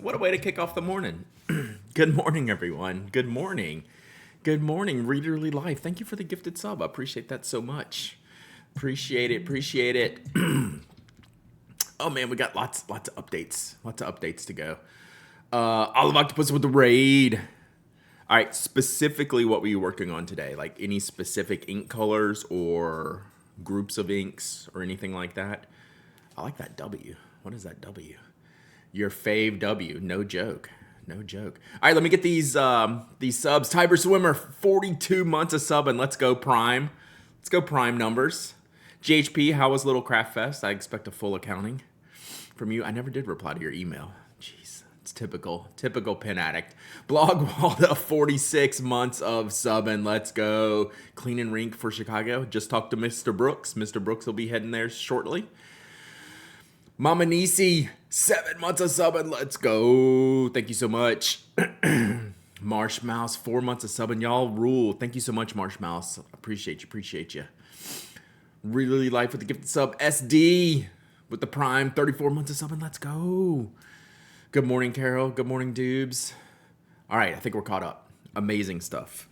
What a way to kick off the morning. Good morning, everyone. Good morning. Good morning, Readerly Life. Thank you for the gifted sub. I appreciate that so much. Appreciate it. Appreciate it. Oh man, we got lots of updates. Lots of updates to go. Olive Octopus with the raid. All right, specifically what were you working on today? Like any specific ink colors or groups of inks or anything like that? I like that W. What is that W? Your fave W. No joke. No joke. All right, let me get these subs. Tiber Swimmer, 42 months of sub, and let's go Prime. Let's go Prime numbers. GHP, how was Little Craft Fest? I expect a full accounting from you. I never did reply to your email. Jeez, it's typical pen addict. Blog Walda, 46 months of sub, and let's go. Clean and Rink for Chicago. Just talked to Mr. Brooks. Mr. Brooks will be heading there shortly. Mama Nisi, 7 months of sub, and let's go. Thank you so much. Marsh Mouse, 4 months of sub, and y'all rule. Thank you so much, Marsh Mouse. Appreciate you. Really Life with the gifted sub. SD with the Prime, 34 months of sub, and let's go. Good morning, Carol. Good morning, Dubes. All right, I think we're caught up. Amazing stuff.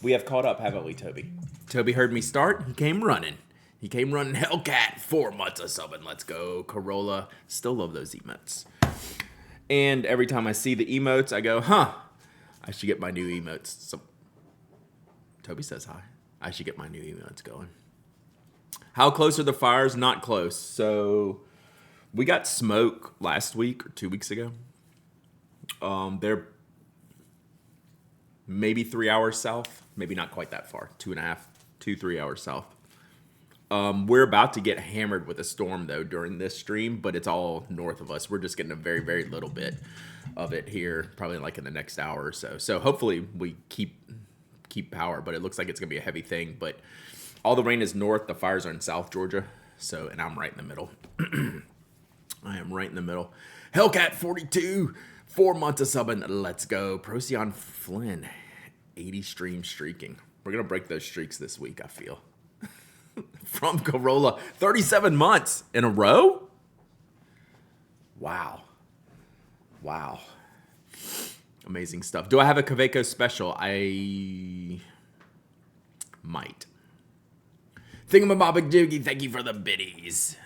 We have caught up, haven't we, Toby? Toby heard me start. He came running. Hellcat, 4 months of sub, and let's go. Corolla, still love those emotes. And every time I see the emotes, I go, I should get my new emotes. So, Toby says hi. I should get my new emotes going. How close are the fires? Not close. So, we got smoke last week or 2 weeks ago. They're maybe 3 hours south. Maybe not quite that far. 3 hours south. We're about to get hammered with a storm, though, during this stream, but it's all north of us. We're just getting a very, very little bit of it here, probably like in the next hour or so. So hopefully we keep power, but it looks like it's going to be a heavy thing. But all the rain is north. The fires are in South Georgia, and I'm right in the middle. I am right in the middle. Hellcat 42, 4 months of subbing. Let's go. Procyon Flynn, 80 streams streaking. We're going to break those streaks this week, I feel. From Corolla, 37 months in a row? Wow. Amazing stuff. Do I have a Kaweco special? I might. Thingamabobajiggy, thank you for the biddies.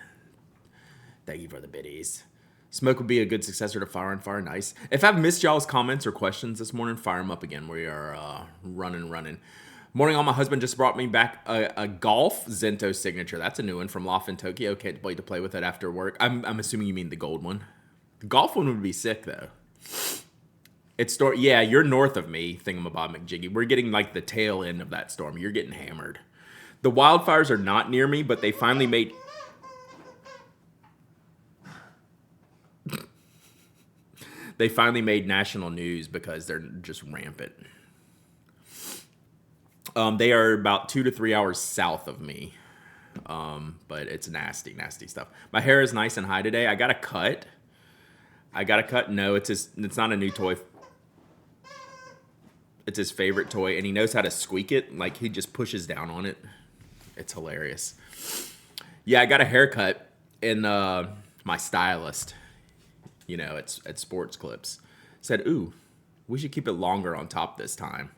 Smoke would be a good successor to Fire and Fire. Nice. If I've missed y'all's comments or questions this morning, fire them up again. We are running. Morning, all. My husband just brought me back a Golf Zento signature. That's a new one from Loft in Tokyo. Can't wait to play with it after work. I'm assuming you mean the gold one. The golf one would be sick, though. Yeah, you're north of me, Thingamabob McJiggy. We're getting like the tail end of that storm. You're getting hammered. The wildfires are not near me, but they finally made... They finally made national news because they're just rampant. They are about 2 to 3 hours south of me, but it's nasty stuff. My hair is nice and high today. I got a cut. No, it's not a new toy. It's his favorite toy, and he knows how to squeak it. Like, he just pushes down on it. It's hilarious. Yeah, I got a haircut, and my stylist, at Sports Clips, said, "Ooh, we should keep it longer on top this time."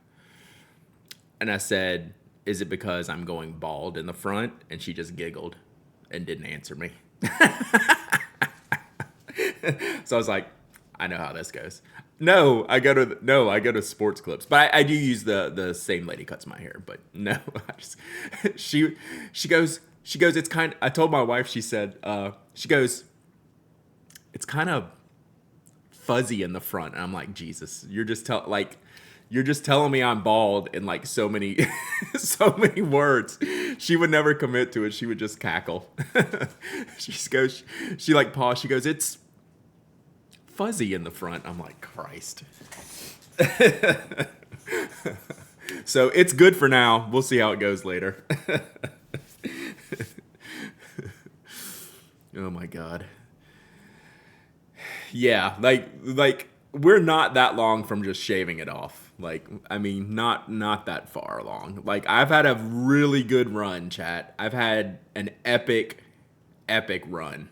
And I said, "Is it because I'm going bald in the front?" And she just giggled and didn't answer me. So I was like, I know how this goes. No, I go to Sports Clips, but I do use the same lady cuts my hair. But no, she goes. It's kind. I told my wife. She said, she goes, it's kind of fuzzy in the front. And I'm like, Jesus, you're just telling me I'm bald in like so many words. She would never commit to it. She would just cackle. She like paused. She goes, it's fuzzy in the front. I'm like, Christ. So it's good for now. We'll see how it goes later. Oh my God. Yeah, like we're not that long from just shaving it off. Like, I mean, not that far along. Like, I've had a really good run, chat. I've had an epic run.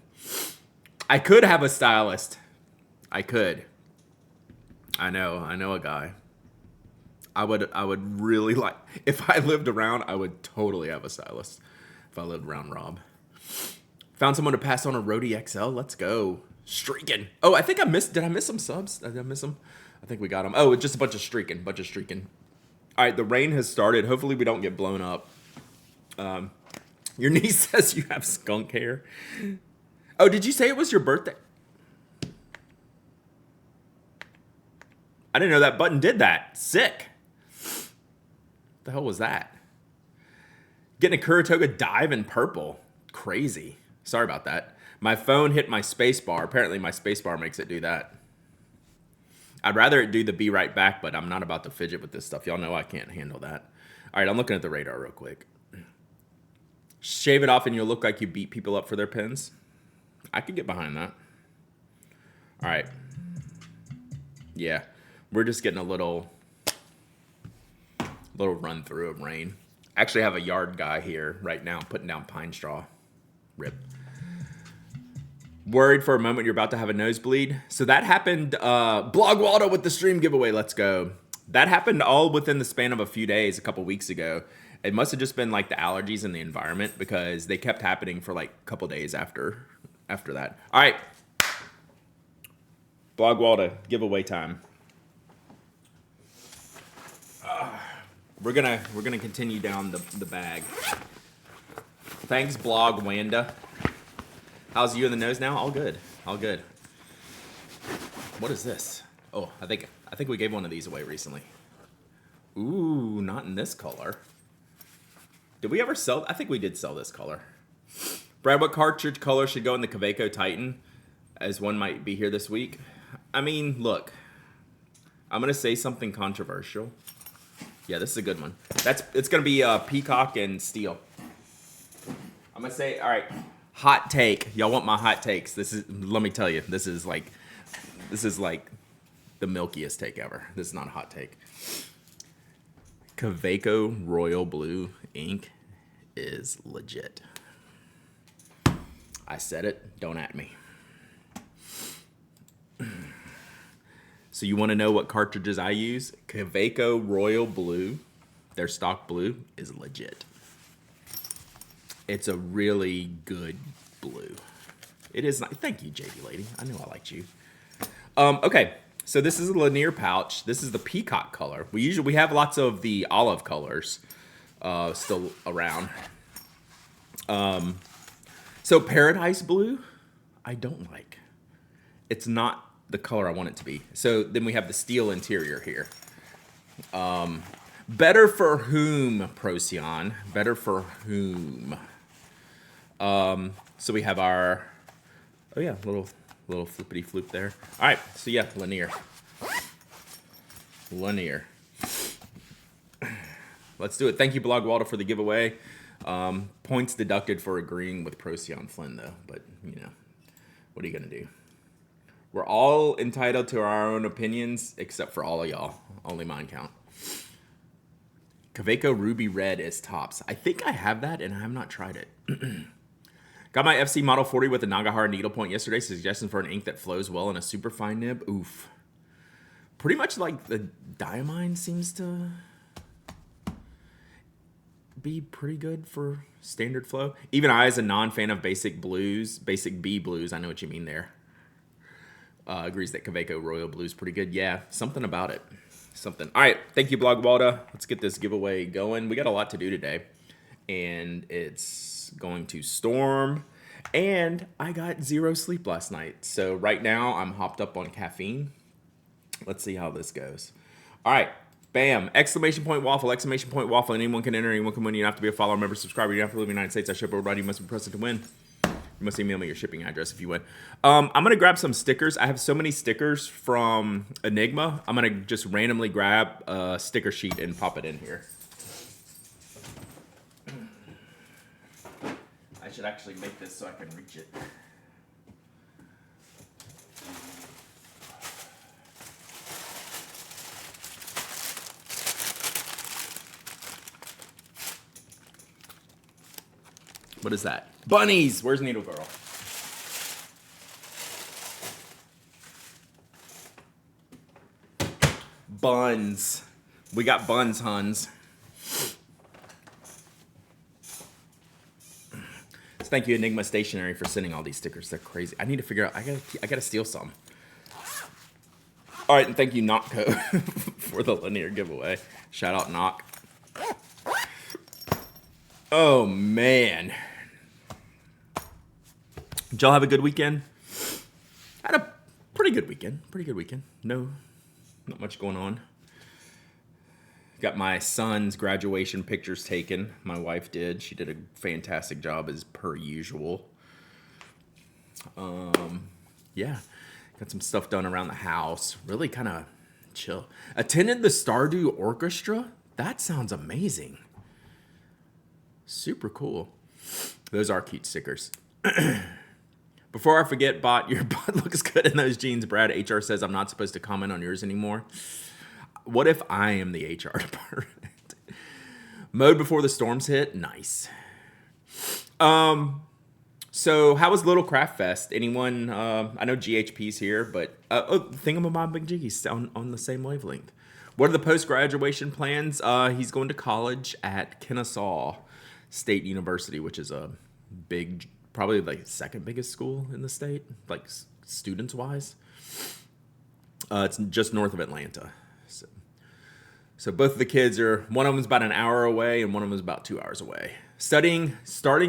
I could have a stylist. I could. I know a guy. I would really like, if I lived around, I would totally have a stylist if I lived around Rob. Found someone to pass on a Rode XL. Let's go. Streaking. Oh, I think did I miss some subs? Did I miss them? I think we got them. Oh, just a bunch of streaking. All right, the rain has started. Hopefully we don't get blown up. Your niece says you have skunk hair. Oh, did you say it was your birthday? I didn't know that button did that. Sick. What the hell was that? Getting a Kuratoga dive in purple. Crazy. Sorry about that. My phone hit my space bar. Apparently my space bar makes it do that. I'd rather it do the be right back, but I'm not about to fidget with this stuff. Y'all know I can't handle that. All right, I'm looking at the radar real quick. Shave it off and you'll look like you beat people up for their pins. I could get behind that. All right. Yeah, we're just getting a little run through of rain. Actually have a yard guy here right now putting down pine straw. Rip. Worried for a moment you're about to have a nosebleed. So that happened, Blog Waldo with the stream giveaway, let's go. That happened all within the span of a few days, a couple weeks ago. It must have just been like the allergies in the environment because they kept happening for like a couple days after that. All right. Blog Waldo, giveaway time. We're gonna continue down the bag. Thanks, Blog Wanda. How's you in the nose now? All good. What is this? Oh, I think we gave one of these away recently. Ooh, not in this color. Did we ever sell? I think we did sell this color. Brad, what cartridge color should go in the Kaweco Titan? As one might be here this week. I mean, look. I'm gonna say something controversial. Yeah, this is a good one. It's gonna be peacock and steel. I'm gonna say, all right. Hot take. Y'all want my hot takes. Let me tell you, this is like the milkiest take ever. This is not a hot take. Kaweco Royal Blue ink is legit. I said it, don't at me. So you want to know what cartridges I use? Kaweco Royal Blue, their stock blue, is legit. It's a really good blue. It is not. Thank you, JD Lady. I knew I liked you. Okay, so this is a Lanier pouch. This is the peacock color. We have lots of the olive colors still around. So Paradise Blue, I don't like. It's not the color I want it to be. So then we have the steel interior here. Better for whom, Procyon? Better for whom? So we have our, oh yeah, little flippity floop there. All right, so yeah, Lanier. Let's do it. Thank you, Blog Waldo, for the giveaway. Points deducted for agreeing with Procyon Flynn, though. But, you know, what are you going to do? We're all entitled to our own opinions, except for all of y'all. Only mine count. Kaweco Ruby Red is tops. I think I have that, and I have not tried it. Got my FC Model 40 with a Nagahara needlepoint yesterday. Suggestion for an ink that flows well in a super fine nib. Oof. Pretty much like the Diamine seems to be pretty good for standard flow. Even I, as a non-fan of basic blues, basic B blues, I know what you mean there, agrees that Kaweco Royal Blue is pretty good. Yeah, something about it. Something. All right, thank you, Blog Waldo. Let's get this giveaway going. We got a lot to do today, and it's going to storm, and I got 0 sleep last night. So right now, I'm hopped up on caffeine. Let's see how this goes. All right. Bam. Exclamation point waffle. Exclamation point waffle. Anyone can enter. Anyone can win. You don't have to be a follower, member, subscriber. You don't have to live in the United States. I ship abroad. You must be present to win. You must email me your shipping address if you win. I'm going to grab some stickers. I have so many stickers from Enigma. I'm going to just randomly grab a sticker sheet and pop it in here. I should actually make this so I can reach it. What is that? Bunnies! Where's Needle Girl? buns. We got buns, Huns. So thank you, Enigma Stationery, for sending all these stickers. They're crazy. I need to figure out. I gotta steal some. All right, and thank you, Knockco, for the linear giveaway. Shout out, Knock. Oh man, did y'all have a good weekend? I had a pretty good weekend. No, not much going on. Got my son's graduation pictures taken. My wife did. She did a fantastic job as per usual. Yeah, got some stuff done around the house. Really kind of chill. Attended the Stardew Orchestra. That sounds amazing. Super cool. Those are cute stickers. Before I forget, bot, your butt looks good in those jeans. Brad, HR says I'm not supposed to comment on yours anymore. What if I am the HR department? Mode before the storms hit. Nice. So how was Little Craft Fest? Anyone? I know GHP's here, but Thingamabob Jiggy's on the same wavelength. What are the post-graduation plans? He's going to college at Kennesaw State University, which is a big, probably like second biggest school in the state, like students wise. It's just north of Atlanta. So both of the kids are, one of them's about an hour away and one of them's about 2 hours away. Starting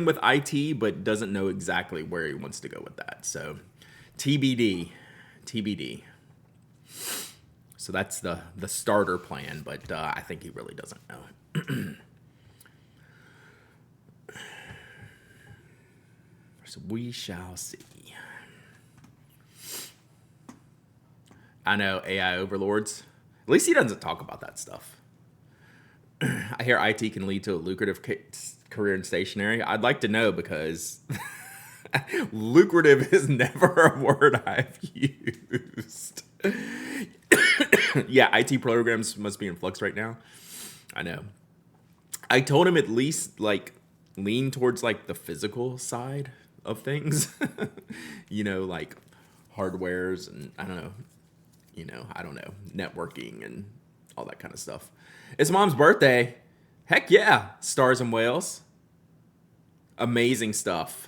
with IT, but doesn't know exactly where he wants to go with that. So TBD. So that's the starter plan, but I think he really doesn't know. So we shall see. I know, AI overlords. At least he doesn't talk about that stuff. I hear IT can lead to a lucrative career in stationery. I'd like to know, because lucrative is never a word I've used. Yeah, IT programs must be in flux right now. I know. I told him at least like lean towards like the physical side of things. Like hardwares and I don't know, networking and all that kind of stuff. It's Mom's birthday. Heck yeah, Stars and Whales. Amazing stuff.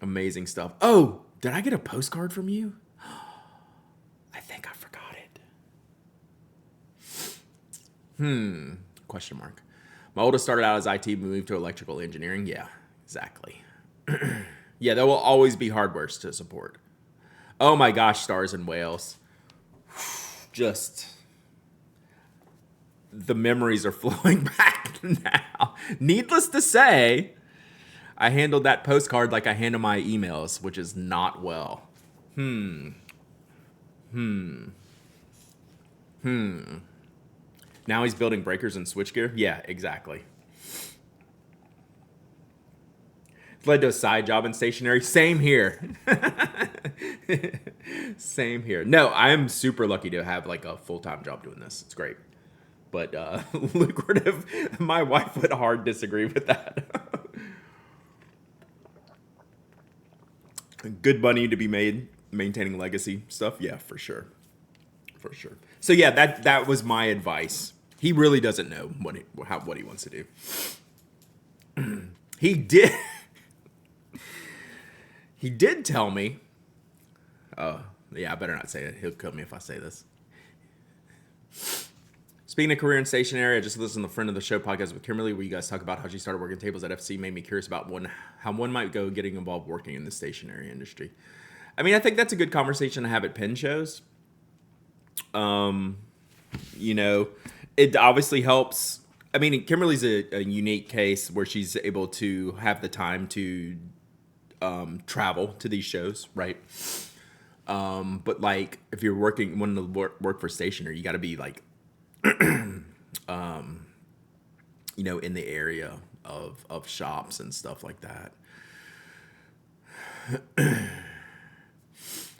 Oh, did I get a postcard from you? I think I forgot it. Question mark. My oldest started out as IT, moved to electrical engineering. Yeah, exactly. Yeah, there will always be hardwares to support. Oh my gosh, Stars and Whales. Just the memories are flowing back now. Needless to say, I handled that postcard like I handle my emails, which is not well. Now he's building breakers and switchgear? Yeah, exactly. It's led to a side job in stationery. Same here. Same here. No, I am super lucky to have like a full-time job doing this. It's great. But lucrative, my wife would hard disagree with that. Good money to be made maintaining legacy stuff. Yeah, for sure. So yeah, that was my advice. He really doesn't know what he wants to do. He did tell me. Yeah, I better not say it. He'll kill me if I say this. Speaking of career in stationery, I just listened to the Friend of the Show podcast with Kimberly, where you guys talk about how she started working tables at FC. Made me curious about how one might go getting involved working in the stationery industry. I mean, I think that's a good conversation to have at pen shows. It obviously helps. I mean, Kimberly's a unique case where she's able to have the time to travel to these shows, right? But like, if you're wanting to work for stationery, you got to be like, in the area of shops and stuff like that.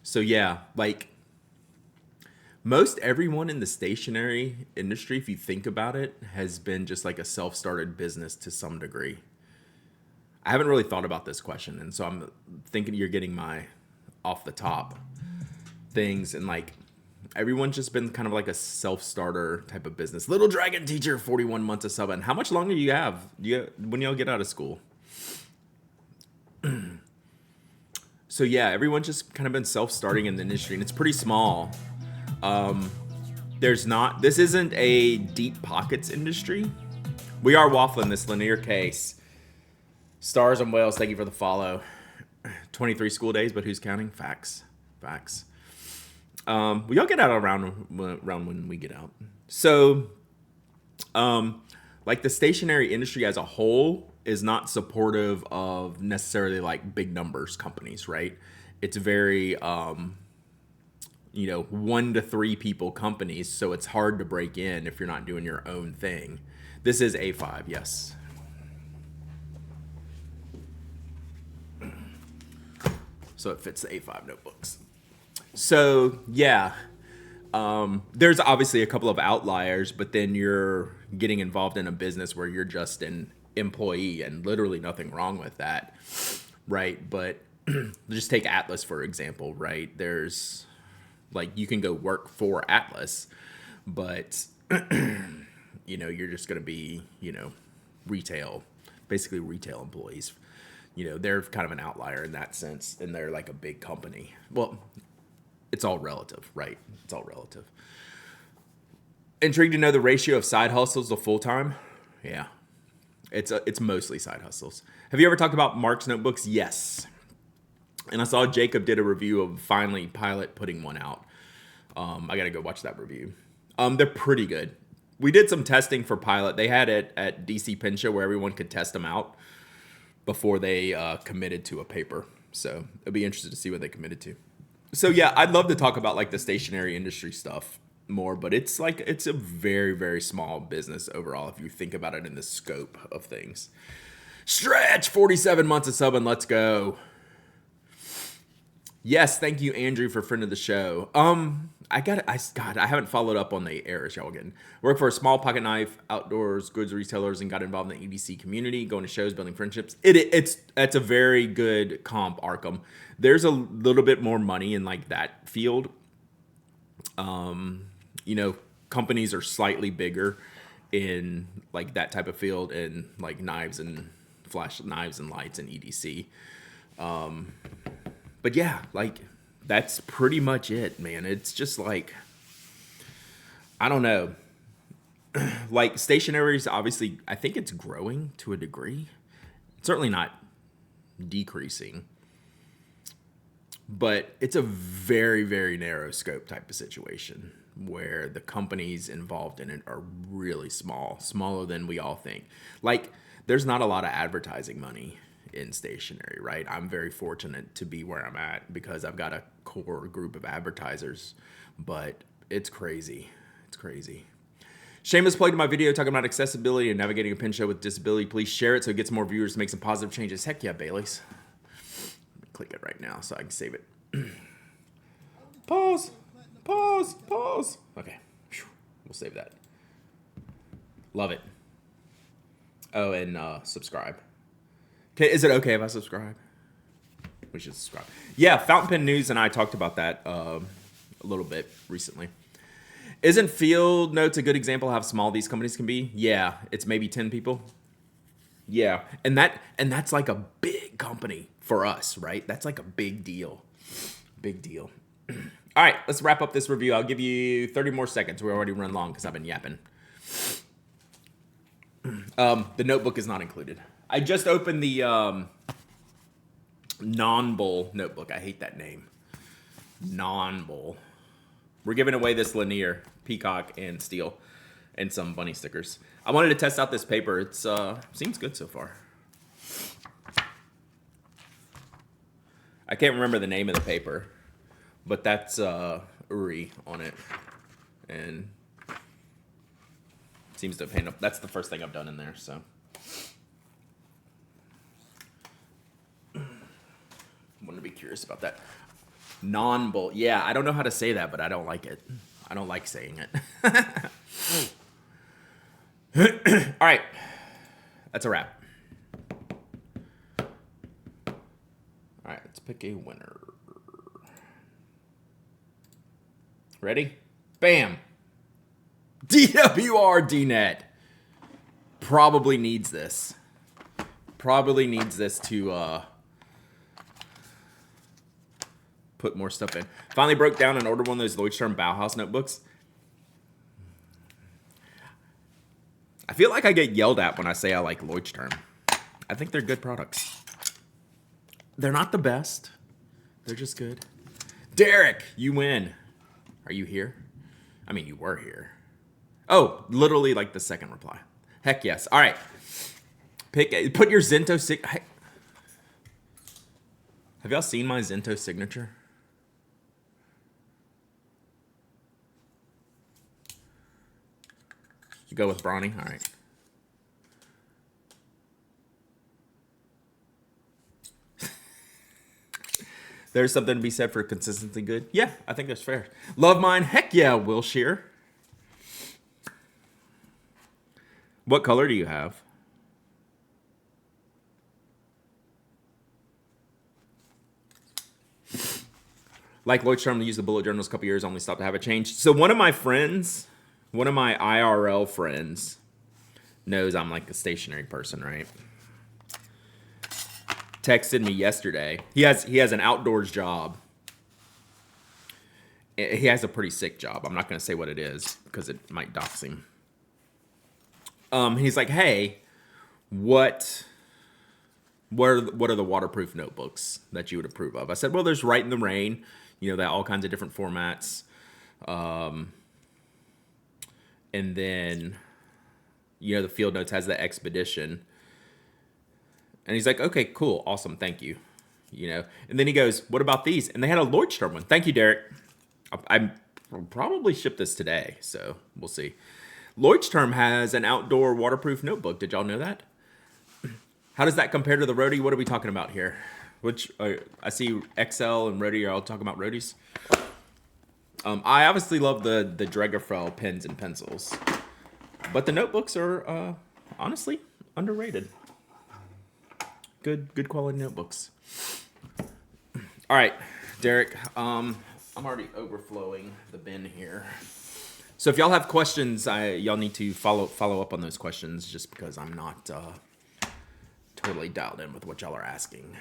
So yeah, like most everyone in the stationery industry, if you think about it, has been just like a self-started business to some degree. I haven't really thought about this question, and so I'm thinking you're getting my off the top things, and like Everyone's just been kind of like a self-starter type of business. Little Dragon Teacher, 41 months of sub. And how much longer do you have? When y'all get out of school? So yeah, everyone's just kind of been self-starting in the industry, and it's pretty small. This isn't a deep pockets industry. We are waffling this linear case. Stars and Whales, thank you for the follow. 23 school days, but who's counting? Facts. We all get out around when we get out. So, like the stationery industry as a whole is not supportive of necessarily like big numbers companies, right? It's very, 1 to 3 people companies. So it's hard to break in if you're not doing your own thing. This is A5, yes. So it fits the A5 notebooks. So yeah, there's obviously a couple of outliers, but then you're getting involved in a business where you're just an employee, and literally nothing wrong with that, right? But just take Atlas for example, right? There's like you can go work for Atlas, but you're just going to be basically retail employees. They're kind of an outlier in that sense, and they're like a big company. Well, it's all relative, right? It's all relative. Intrigued to know the ratio of side hustles to full-time? Yeah. It's mostly side hustles. Have you ever talked about Mark's notebooks? Yes. And I saw Jacob did a review of finally Pilot putting one out. I got to go watch that review. They're pretty good. We did some testing for Pilot. They had it at DC Pen Show where everyone could test them out before they committed to a paper. So it'll be interesting to see what they committed to. So yeah, I'd love to talk about like the stationery industry stuff more, but it's a very, very small business overall if you think about it in the scope of things. Stretch, 47 months of sub, and let's go. Yes, thank you, Andrew, for friend of the show. I haven't followed up on the errors y'all getting. Work for a small pocket knife, outdoors goods retailers, and got involved in the EDC community, going to shows, building friendships. It's a very good comp, Arkham. There's a little bit more money in like that field. Companies are slightly bigger in like that type of field, and like knives and flash knives and lights and EDC. But yeah, like that's pretty much it, man. It's just like, I don't know. Like stationery is obviously, I think it's growing to a degree. It's certainly not decreasing, but it's a very, very narrow scope type of situation where the companies involved in it are really small, smaller than we all think. Like there's not a lot of advertising money in stationery, right? I'm very fortunate to be where I'm at because I've got a core group of advertisers, but it's crazy. It's crazy. Seamus plugged my video talking about accessibility and navigating a pen show with disability. Please share it so it gets more viewers to make some positive changes. Heck yeah, Bailey's. Click it right now so I can save it. Pause. Okay. We'll save that. Love it. Oh, and subscribe. Okay, is it okay if I subscribe? We should subscribe. Yeah, Fountain Pen News and I talked about that a little bit recently. Isn't Field Notes a good example of how small these companies can be? Yeah, it's maybe 10 people. Yeah, and that's like a big company for us, right? That's like a big deal. Big deal. All right, let's wrap up this review. I'll give you 30 more seconds. We already run long because I've been yapping. The notebook is not included. I just opened the Non-Bowl notebook. I hate that name. Non-Bowl. We're giving away this Lanier, Peacock, and Steel, and some bunny stickers. I wanted to test out this paper. It's seems good so far. I can't remember the name of the paper, but that's Uri on it, and seems to have handled. That's the first thing I've done in there, so. Want to be curious about that. Non-bolt. Yeah, I don't know how to say that, but I don't like it. I don't like saying it. All right. That's a wrap. All right, let's pick a winner. Ready? Bam. DWR DNet. Probably needs this. Probably needs this to put more stuff in. Finally broke down and ordered one of those Leuchtturm Bauhaus notebooks. I feel like I get yelled at when I say I like Leuchtturm. I think they're good products. They're not the best. They're just good. Derek, you win. Are you here? I mean, you were here. Oh, literally like the second reply. Heck yes. All right. Put your Zento Have y'all seen my Zento signature? You go with Brawny? All right. There's something to be said for consistency good. Yeah, I think that's fair. Love mine. Heck yeah, Wilshire. What color do you have? Like Leuchtturm to use the bullet journals a couple years, only stopped to have it changed. So one of my friends, one of my IRL friends, knows I'm like a stationary person, right? Texted me yesterday. He has an outdoors job. He has a pretty sick job. I'm not going to say what it is because it might dox him. He's like, hey, what are the waterproof notebooks that you would approve of? I said, well, there's Write in the Rain. You know, that all kinds of different formats. And then, you know, the Field Notes has the Expedition. And he's like, okay, cool, awesome, thank you. You know, and then he goes, what about these? And they had a Leuchtturm one. Thank you, Derek. I will probably ship this today, so we'll see. Leuchtturm has an outdoor waterproof notebook. Did y'all know that? How does that compare to the Rhodey? What are we talking about here? Which I see XL and Rhodey are all talking about Rhodeys. I obviously love the Dreggerfrau pens and pencils, but the notebooks are honestly underrated. Good quality notebooks. All right, Derek. I'm already overflowing the bin here. So if y'all have questions, y'all need to follow up on those questions, just because I'm not totally dialed in with what y'all are asking.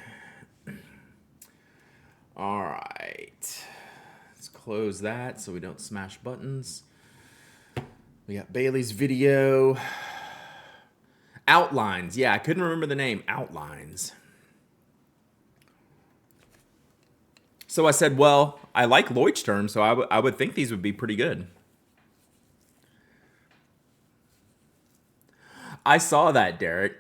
All right, let's close that so we don't smash buttons. We got Bailey's video. Outlines. Yeah, I couldn't remember the name. Outlines. So I said, well, I like Leuchtturm, so I would think these would be pretty good. I saw that, Derek.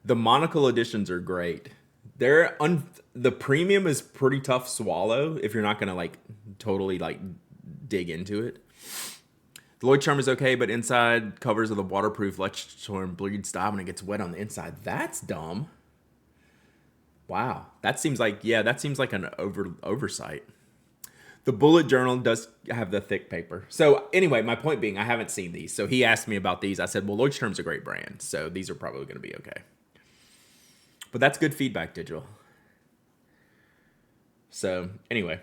The monocle editions are great. The premium is pretty tough swallow if you're not gonna like totally like dig into it. The Leuchtturm is okay, but inside covers of the waterproof Leuchtturm bleed stop when it gets wet on the inside. That's dumb. Wow, that seems like an oversight. The bullet journal does have the thick paper. So anyway, my point being, I haven't seen these. So he asked me about these. I said, well, Leuchtturm's a great brand, so these are probably going to be okay. But that's good feedback, Digital. So anyway.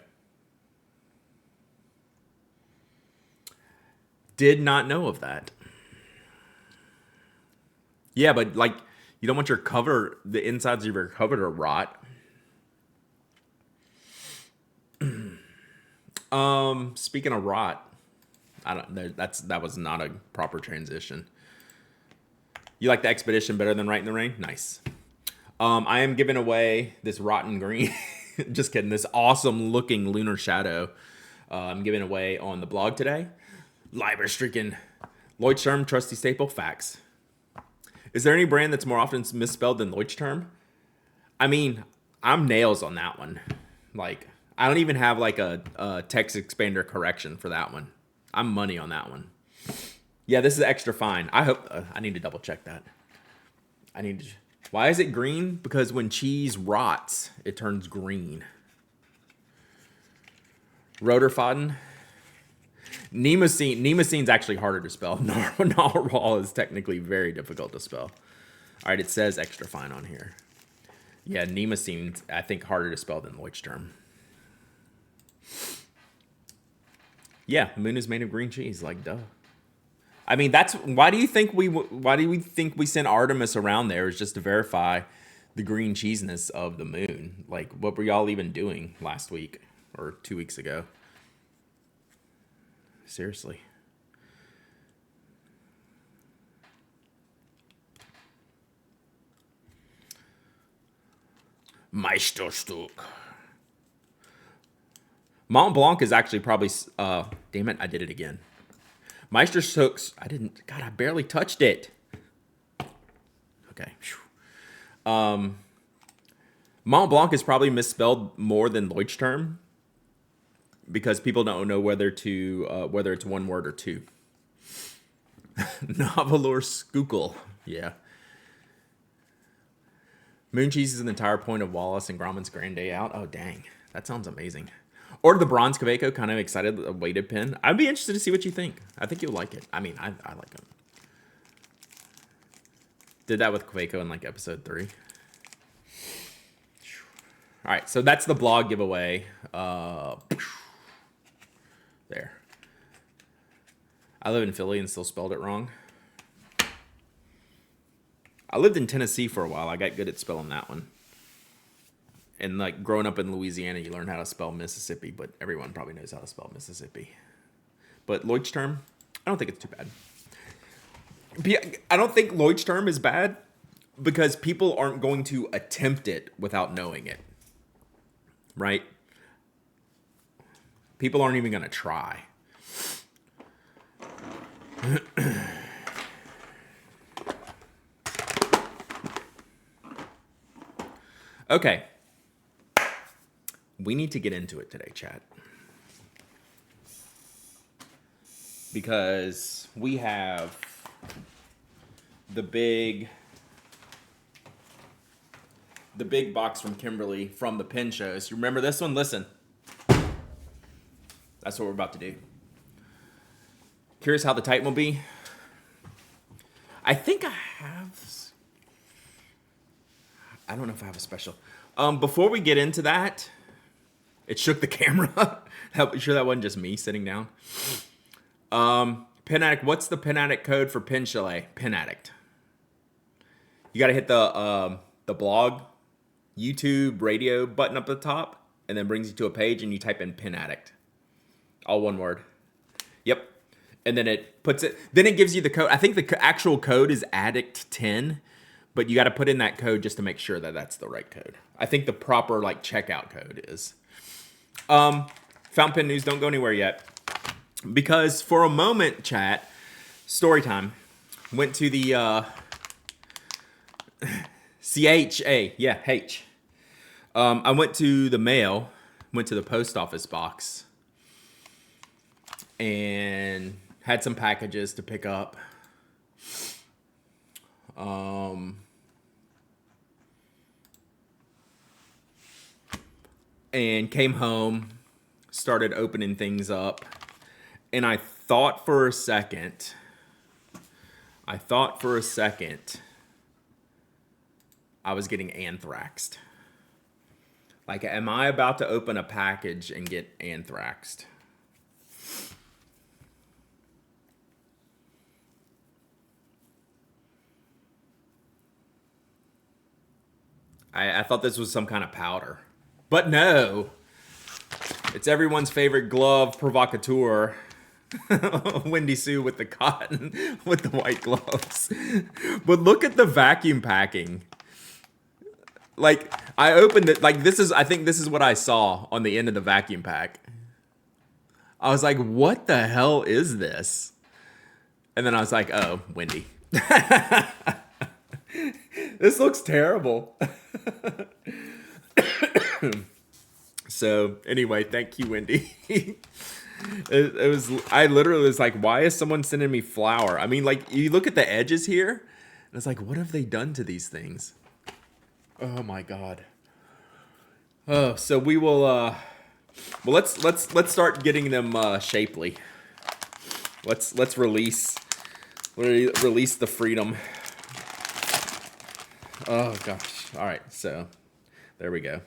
Did not know of that. Yeah, but like, you don't want the insides of your cover to rot. Speaking of rot, I don't know. That was not a proper transition. You like the Expedition better than Write in the Rain? Nice. I am giving away this rotten green. Just kidding. This awesome looking Lunar Shadow. I'm giving away on the blog today. Liber streaking. Leuchtturm, trusty staple, facts. Is there any brand that's more often misspelled than Leuchtturm? I mean, I'm nails on that one. Like, I don't even have like a text expander correction for that one. I'm money on that one. Yeah, this is extra fine. I hope I need to double check that. Why is it green? Because when cheese rots, it turns green. Roterfaden. Nemosine's actually harder to spell. Narwhal is technically very difficult to spell. All right, it says extra fine on here. Yeah, Nemosine's, I think, harder to spell than Leuchtturm. Yeah, moon is made of green cheese. Like, duh. I mean, that's why do you think we sent Artemis around there is just to verify the green cheesiness of the moon? Like, what were y'all even doing last week or 2 weeks ago? Seriously. Meisterstück. Mont Blanc is actually probably. Damn it! I did it again. Meisterstück's. I didn't. God, I barely touched it. Okay. Mont Blanc is probably misspelled more than Leuchtturm because people don't know whether it's one word or two. Novelor Schuylkill. Yeah. Moon cheese is an entire point of Wallace and Grauman's Grand Day Out. Oh, dang. That sounds amazing. Or the Bronze Kaweco, kind of excited, a weighted pen. I'd be interested to see what you think. I think you'll like it. I mean, I like it. Did that with Kaweco in like episode 3. All right, so that's the blog giveaway. There. I live in Philly and still spelled it wrong. I lived in Tennessee for a while. I got good at spelling that one. And like growing up in Louisiana, you learn how to spell Mississippi, but everyone probably knows how to spell Mississippi. But Leuchtturm, I don't think it's too bad. I don't think Leuchtturm is bad because people aren't going to attempt it without knowing it. Right? People aren't even going to try. Okay. We need to get into it today, chat. Because we have the big box from Kimberly from the pin shows. You remember this one? Listen. That's what we're about to do. Curious how the Titan will be. I think I don't know if I have a special. Before we get into that, it shook the camera. You sure that wasn't just me sitting down? Pin Addict, what's the Pin Addict code for Pin Chalet? Pin Addict. You got to hit the blog, YouTube, radio button up at the top, and then brings you to a page, and you type in Pin Addict. All one word. Yep. And then it puts it. Then it gives you the code. I think the actual code is Addict10, but you got to put in that code just to make sure that that's the right code. I think the proper like checkout code is. Fountain pen news. Don't go anywhere yet. Because for a moment, chat, story time, went to the CHA, yeah, H. I went to the mail, went to the post office box, and had some packages to pick up. And came home, started opening things up. And I thought for a second, I was getting anthraxed. Like, am I about to open a package and get anthraxed? I thought this was some kind of powder. But no. It's everyone's favorite glove provocateur. Wendy Sue with the cotton, with the white gloves. But look at the vacuum packing. Like, I opened it, like I think this is what I saw on the end of the vacuum pack. I was like, what the hell is this? And then I was like, oh, Wendy. This looks terrible. So anyway, thank you, Wendy. It was, I literally was like, why is someone sending me flour? I mean, like, you look at the edges here, and it's like, what have they done to these things? Oh my God. Oh, so we will, well, let's start getting them shapely. Let's release the freedom. Oh gosh. All right, so there we go.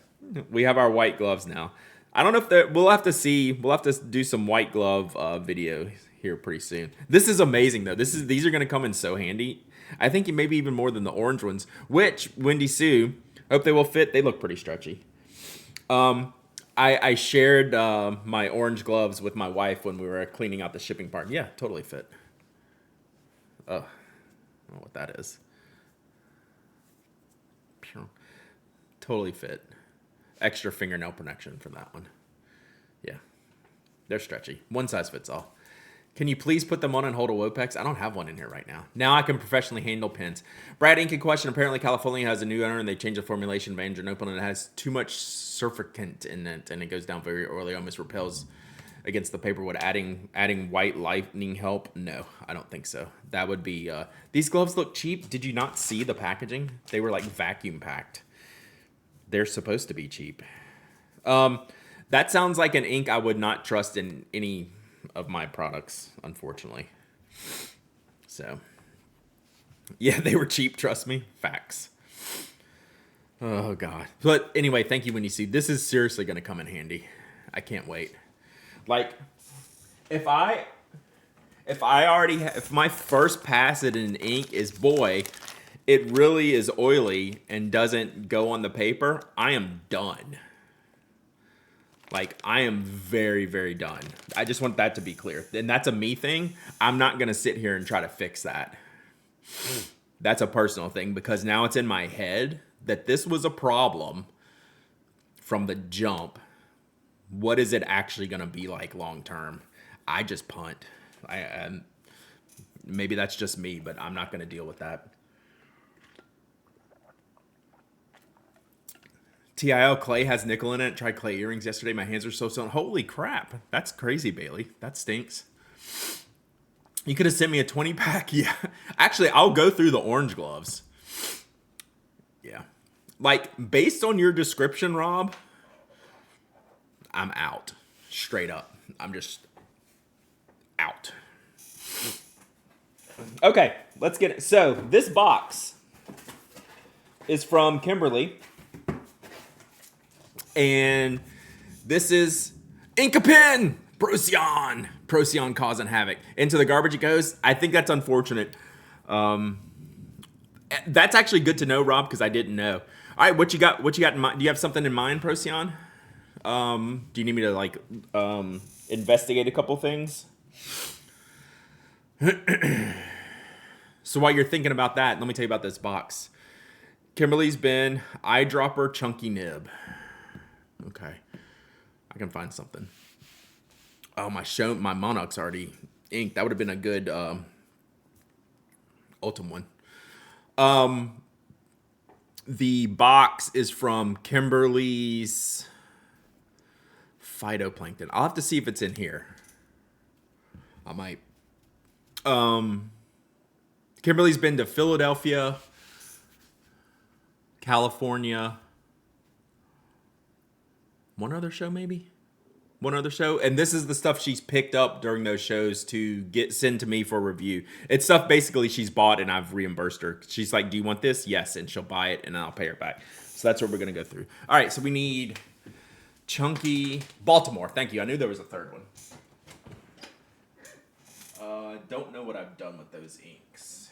We have our white gloves now. I don't know if that we'll have to see. We'll have to do some white glove video here pretty soon. This is amazing though. These are gonna come in so handy. I think maybe even more than the orange ones. Which Wendy Sue, hope they will fit. They look pretty stretchy. I shared my orange gloves with my wife when we were cleaning out the shipping part. Yeah, totally fit. Oh, I don't know what that is. Totally fit. Extra fingernail protection from that one. Yeah, they're stretchy. One size fits all. Can you please put them on and hold a Wopex? I don't have one in here right now. Now I can professionally handle pins. Brad Incan question. Apparently California has a new owner and they changed the formulation of Andronopal and it has too much surfactant in it and it goes down very early, almost repels against the paper. Would adding white lightning help? No, I don't think so. That would be, these gloves look cheap. Did you not see the packaging? They were like vacuum packed. They're supposed to be cheap. That sounds like an ink I would not trust in any of my products, unfortunately. So, yeah, they were cheap, trust me. Facts. Oh, God. But anyway, thank you, Wendy C. This is seriously going to come in handy. I can't wait. Like, if my first pass at an ink is, boy, it really is oily and doesn't go on the paper, I am done. Like, I am very, very done. I just want that to be clear. And that's a me thing. I'm not going to sit here and try to fix that. That's a personal thing because now it's in my head that this was a problem from the jump. What is it actually going to be like long term? I just punt. Maybe that's just me, but I'm not going to deal with that. TIL Clay has nickel in it. Tried clay earrings yesterday. My hands are so swollen. Holy crap. That's crazy, Bailey. That stinks. You could have sent me a 20 pack. Yeah. Actually, I'll go through the orange gloves. Yeah. Like, based on your description, Rob, I'm out. Straight up. I'm just out. Okay, let's get it. So, this box is from Kimberly. And this is Inkapin! Procyon! Procyon causing havoc. Into the garbage it goes. I think that's unfortunate. That's actually good to know, Rob, because I didn't know. All right, what you got in mind? Do you have something in mind, Procyon? Do you need me to, like, investigate a couple things? So while you're thinking about that, let me tell you about this box. Kimberly's been eyedropper chunky nib. Okay, I can find something. Oh, my Monarch's already inked. That would have been a good Ultim one. The box is from Kimberly's Phytoplankton. I'll have to see if it's in here. I might. Kimberly's been to Philadelphia, California. One other show, maybe? One other show. And this is the stuff she's picked up during those shows to send to me for review. It's stuff basically she's bought and I've reimbursed her. She's like, do you want this? Yes. And she'll buy it and I'll pay her back. So that's what we're going to go through. All right. So we need Chunky Baltimore. Thank you. I knew there was a third one. Don't know what I've done with those inks.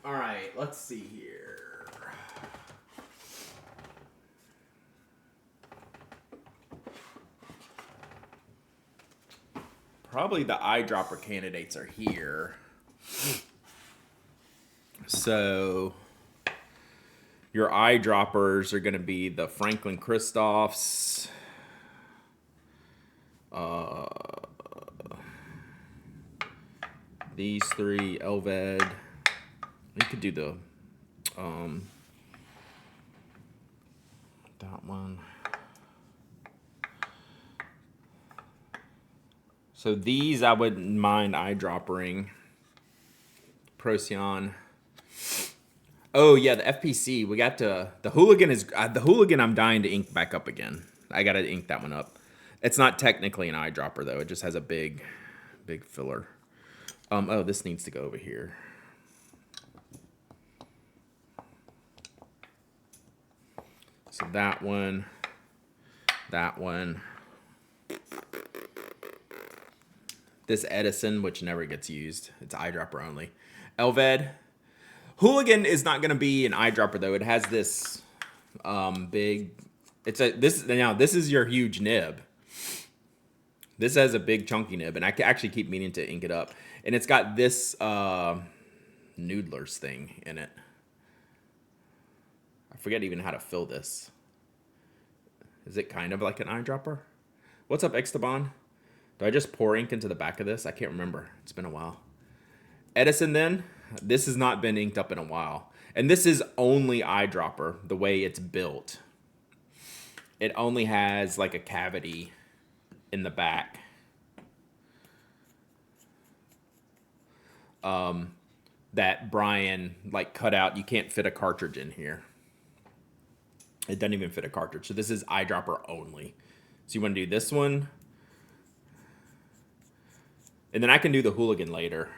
All right, let's see here. Probably the eyedropper candidates are here. So your eyedroppers are going to be the Franklin Christophs. These three, Elved. You could do the that one. So these I wouldn't mind eyedroppering. Procyon. Oh yeah, the FPC. We got the Hooligan is the Hooligan. I'm dying to ink back up again. I gotta ink that one up. It's not technically an eyedropper though. It just has a big filler. Oh, this needs to go over here. So that one, that one. This Edison, which never gets used. It's eyedropper only. Elved. Hooligan is not going to be an eyedropper though. It has this big. This is your huge nib. This has a big chunky nib, and I actually keep meaning to ink it up. And it's got this Noodlers thing in it. I forget even how to fill this. Is it kind of like an eyedropper? What's up, Esteban? Do I just pour ink into the back of this? I can't remember. It's been a while. Edison then. This has not been inked up in a while. And this is only eyedropper, the way it's built. It only has like a cavity in the back. That Brian like cut out. You can't fit a cartridge in here. It doesn't even fit a cartridge. So this is eyedropper only. So you want to do this one. And then I can do the Hooligan later.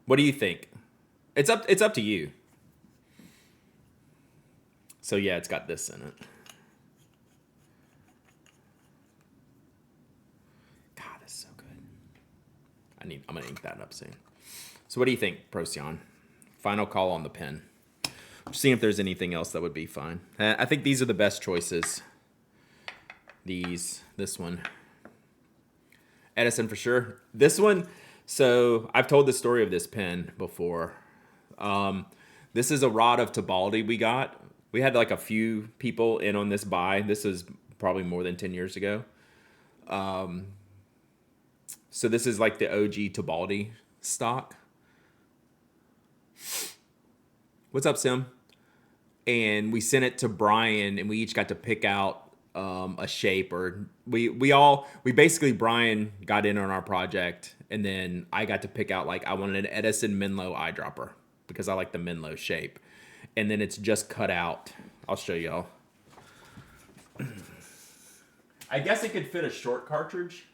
What do you think? It's up to you. So yeah, it's got this in it. God, this is so good. I'm gonna ink that up soon. So what do you think, Procyon? Final call on the pen. I'm seeing if there's anything else that would be fine. I think these are the best choices. This one. Edison for sure. This one, so I've told the story of this pen before. This is a rod of Tebaldi we got. We had like a few people in on this buy. This is probably more than 10 years ago. So this is like the OG Tebaldi stock. What's up, Sim? And we sent it to Brian, and we each got to pick out a shape, or we basically, Brian got in on our project, and then I got to pick out, like, I wanted an Edison Menlo eyedropper because I like the Menlo shape, and then it's just cut out. I'll show y'all. I guess it could fit a short cartridge.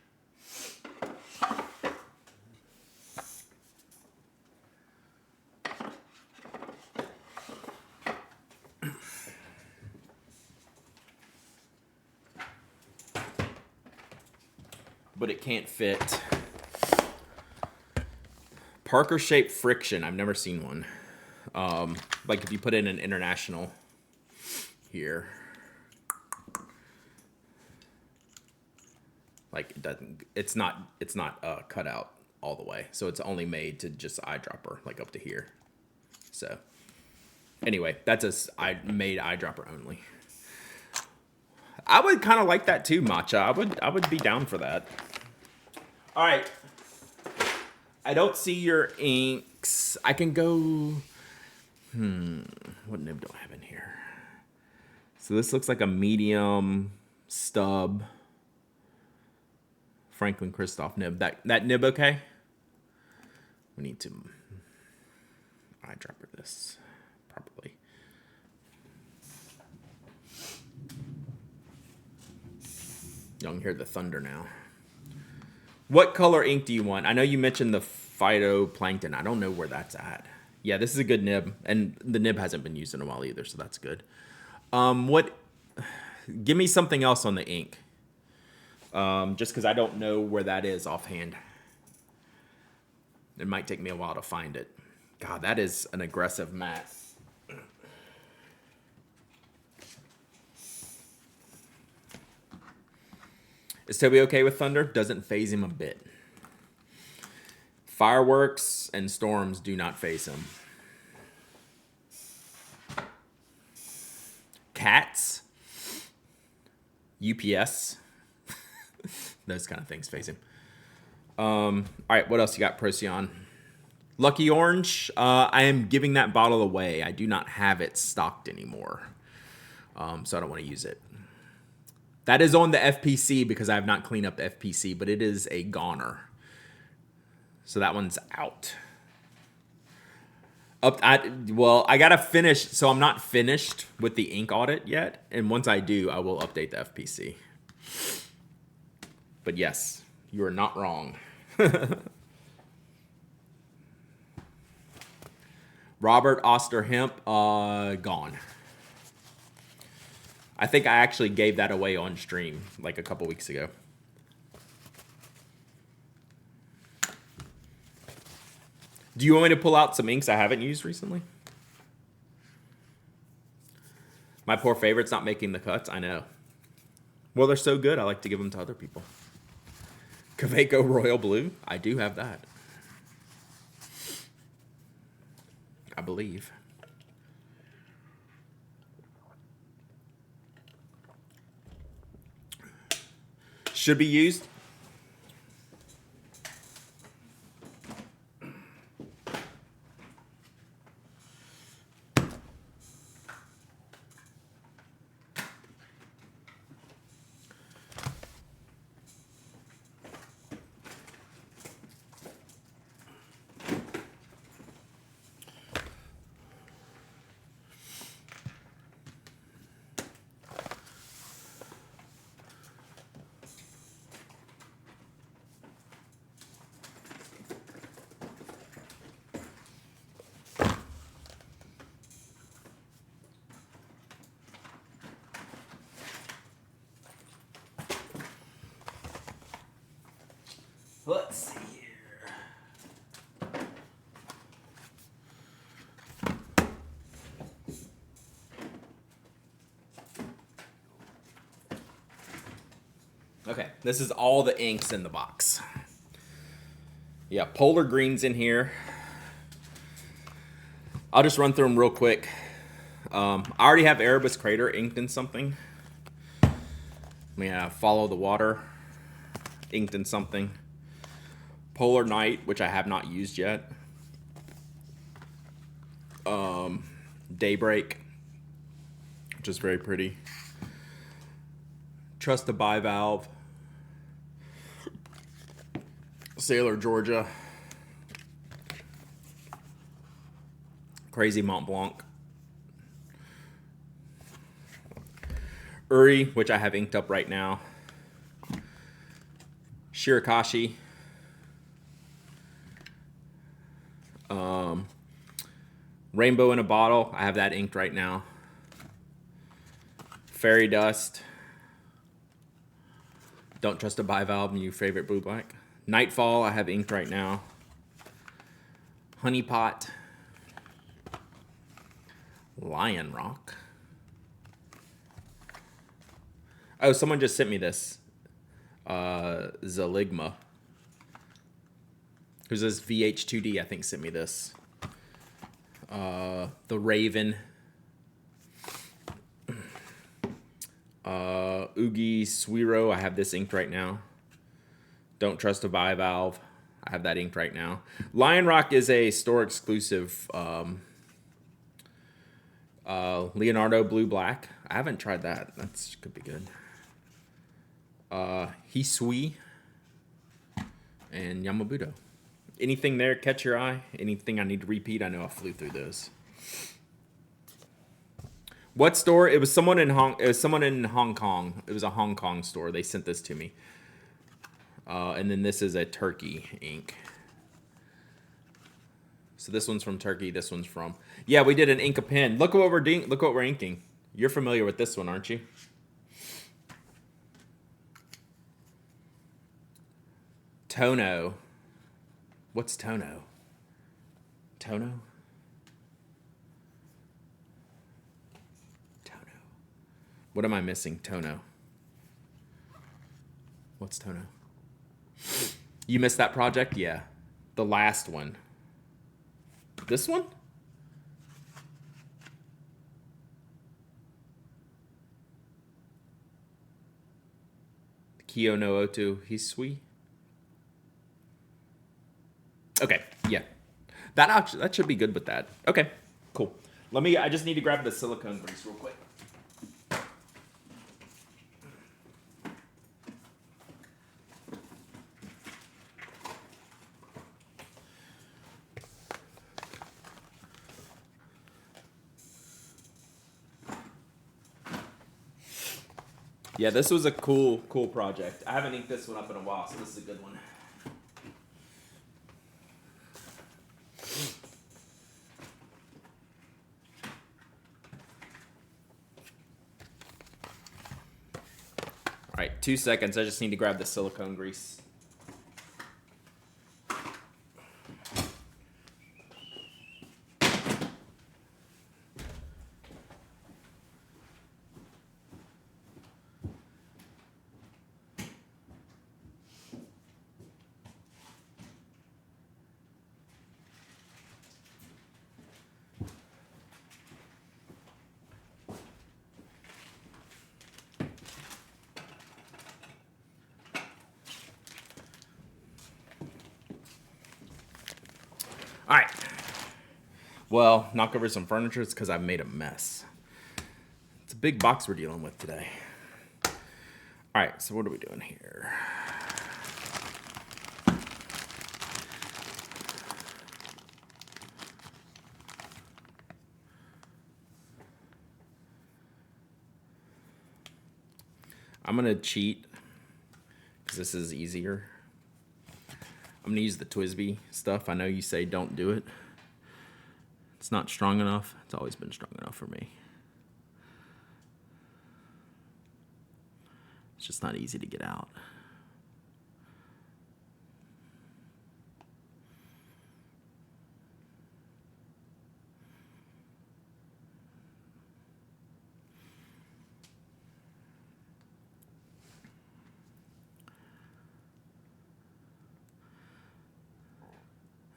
But it can't fit. Parker shaped friction. I've never seen one. Like if you put in an international here, like it's not cut out all the way. So it's only made to just eyedropper, like up to here. So anyway, that's I made eyedropper only. I would kind of like that too, Matcha. I would be down for that. All right. I don't see your inks. I can go. What nib do I have in here? So this looks like a medium stub Franklin Christoph nib. That nib okay? We need to eyedropper this properly. Y'all can hear the thunder now. What color ink do you want? I know you mentioned the phytoplankton. I don't know where that's at. Yeah, this is a good nib, and the nib hasn't been used in a while either, so that's good. Give me something else on the ink. Just because I don't know where that is offhand. It might take me a while to find it. God, that is an aggressive matte. Is Toby okay with thunder? Doesn't faze him a bit. Fireworks and storms do not faze him. Cats. UPS. Those kind of things faze him. All right, what else you got, Procyon? Lucky Orange. I am giving that bottle away. I do not have it stocked anymore. So I don't want to use it. That is on the FPC because I have not cleaned up the FPC, but it is a goner. So that one's out. I gotta finish. So I'm not finished with the ink audit yet, and once I do, I will update the FPC. But yes, you are not wrong. Robert Oster Hemp, gone. I think I actually gave that away on stream like a couple weeks ago. Do you want me to pull out some inks I haven't used recently? My poor favorite's not making the cuts. I know. Well, they're so good, I like to give them to other people. Kaweco Royal Blue. I do have that. I believe. Should be used. Let's see here. Okay, this is all the inks in the box. Yeah, Polar Green's in here. I'll just run through them real quick. I already have Erebus Crater inked in something. We have Follow the Water inked in something. Polar Night, which I have not used yet. Daybreak, which is very pretty. Trust the Bivalve. Sailor Georgia. Crazy Mont Blanc. Uri, which I have inked up right now. Shirakashi. Rainbow in a Bottle. I have that inked right now. Fairy Dust. Don't Trust a Bivalve, new favorite blue black. Nightfall, I have inked right now. Honeypot. Lion Rock. Oh, someone just sent me this. Zaligma. Who's this VH2D, I think, sent me this. The Raven. Oogie Suiro, I have this inked right now. Don't Trust a Bivalve, I have that inked right now. Lion Rock is a store exclusive Leonardo Blue Black. I haven't tried that. That could be good. Hisui and Yamabudo. Anything there catch your eye? Anything I need to repeat? I know I flew through those. What store? It was someone in Hong Kong. It was a Hong Kong store. They sent this to me. And then this is a Turkey ink. So this one's from Turkey. This one's from. Yeah, we did an ink a pen. Look what we're doing. Look what we're inking. You're familiar with this one, aren't you? Tono. What's Tono? Tono? Tono. What am I missing? Tono. What's Tono? You missed that project? Yeah. The last one. This one? Kyo no Oto Hisui. Okay, yeah. That should be good with that. Okay, cool. I just need to grab the silicone grease real quick. Yeah, this was a cool project. I haven't inked this one up in a while, so this is a good one. right, 2 seconds. I just need to grab the silicone grease. All right. Well, knock over some furniture. It's because I've made a mess. It's a big box we're dealing with today. All right, so what are we doing here? I'm going to cheat because this is easier. I'm going to use the TWSBI stuff. I know you say don't do it. It's not strong enough. It's always been strong enough for me. It's just not easy to get out.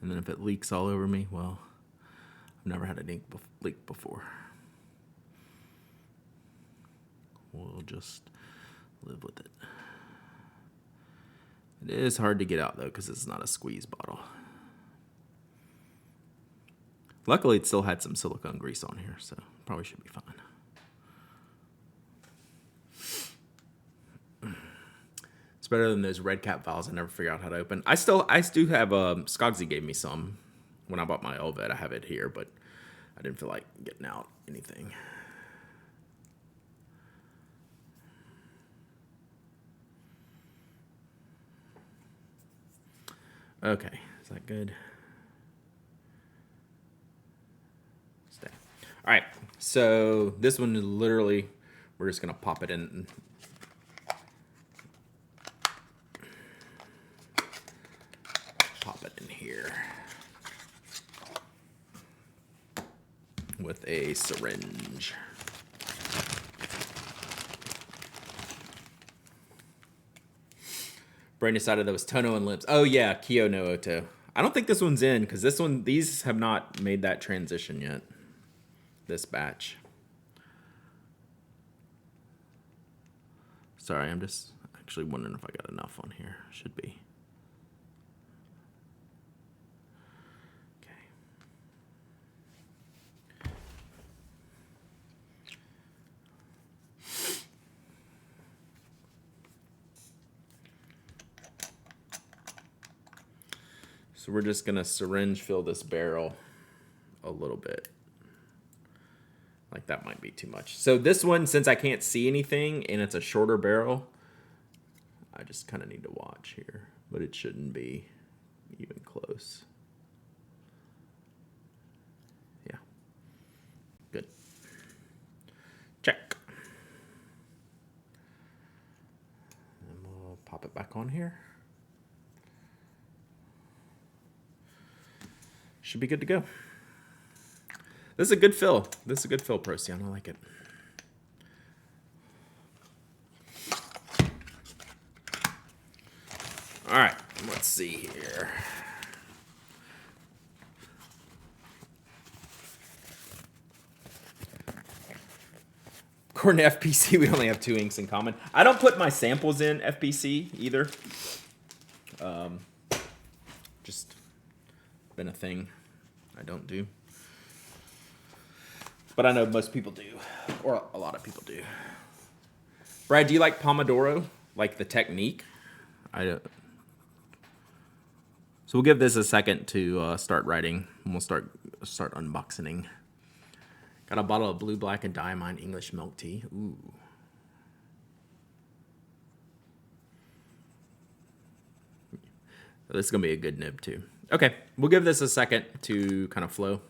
And then if it leaks all over me, well, I've never had a leak before. We'll just live with it. It is hard to get out though because it's not a squeeze bottle. Luckily, it still had some silicone grease on here, so probably should be fine. It's better than those red cap valves I never figure out how to open. I do have Skogsy gave me some when I bought my Elvet. I have it here, but I didn't feel like getting out anything. Okay, is that good? Stay. All right, so this one is literally, we're just gonna pop it in. Pop it in here with a syringe. Brain decided that was Tono and Lips. Oh yeah, Kyo no Oto. I don't think this one's in because these have not made that transition yet. This batch. Sorry, I'm just actually wondering if I got enough on here. Should be. So we're just gonna syringe fill this barrel a little bit. Like that might be too much. So this one, since I can't see anything and it's a shorter barrel, I just kind of need to watch here, but it shouldn't be even close. Yeah, good. Check. And we'll pop it back on here. Should be good to go. This is a good fill. This is a good fill, Procyon. I like it. All right, let's see here. According to FPC, we only have 2 inks in common. I don't put my samples in FPC either. Just been a thing I don't do. But I know most people do, or a lot of people do. Brad, do you like Pomodoro? Like the technique? I don't. So we'll give this a second to start writing, and we'll start unboxing. Got a bottle of Blue, Black, and Diamond English milk tea. Ooh. This is going to be a good nib, too. Okay, we'll give this a second to kind of flow.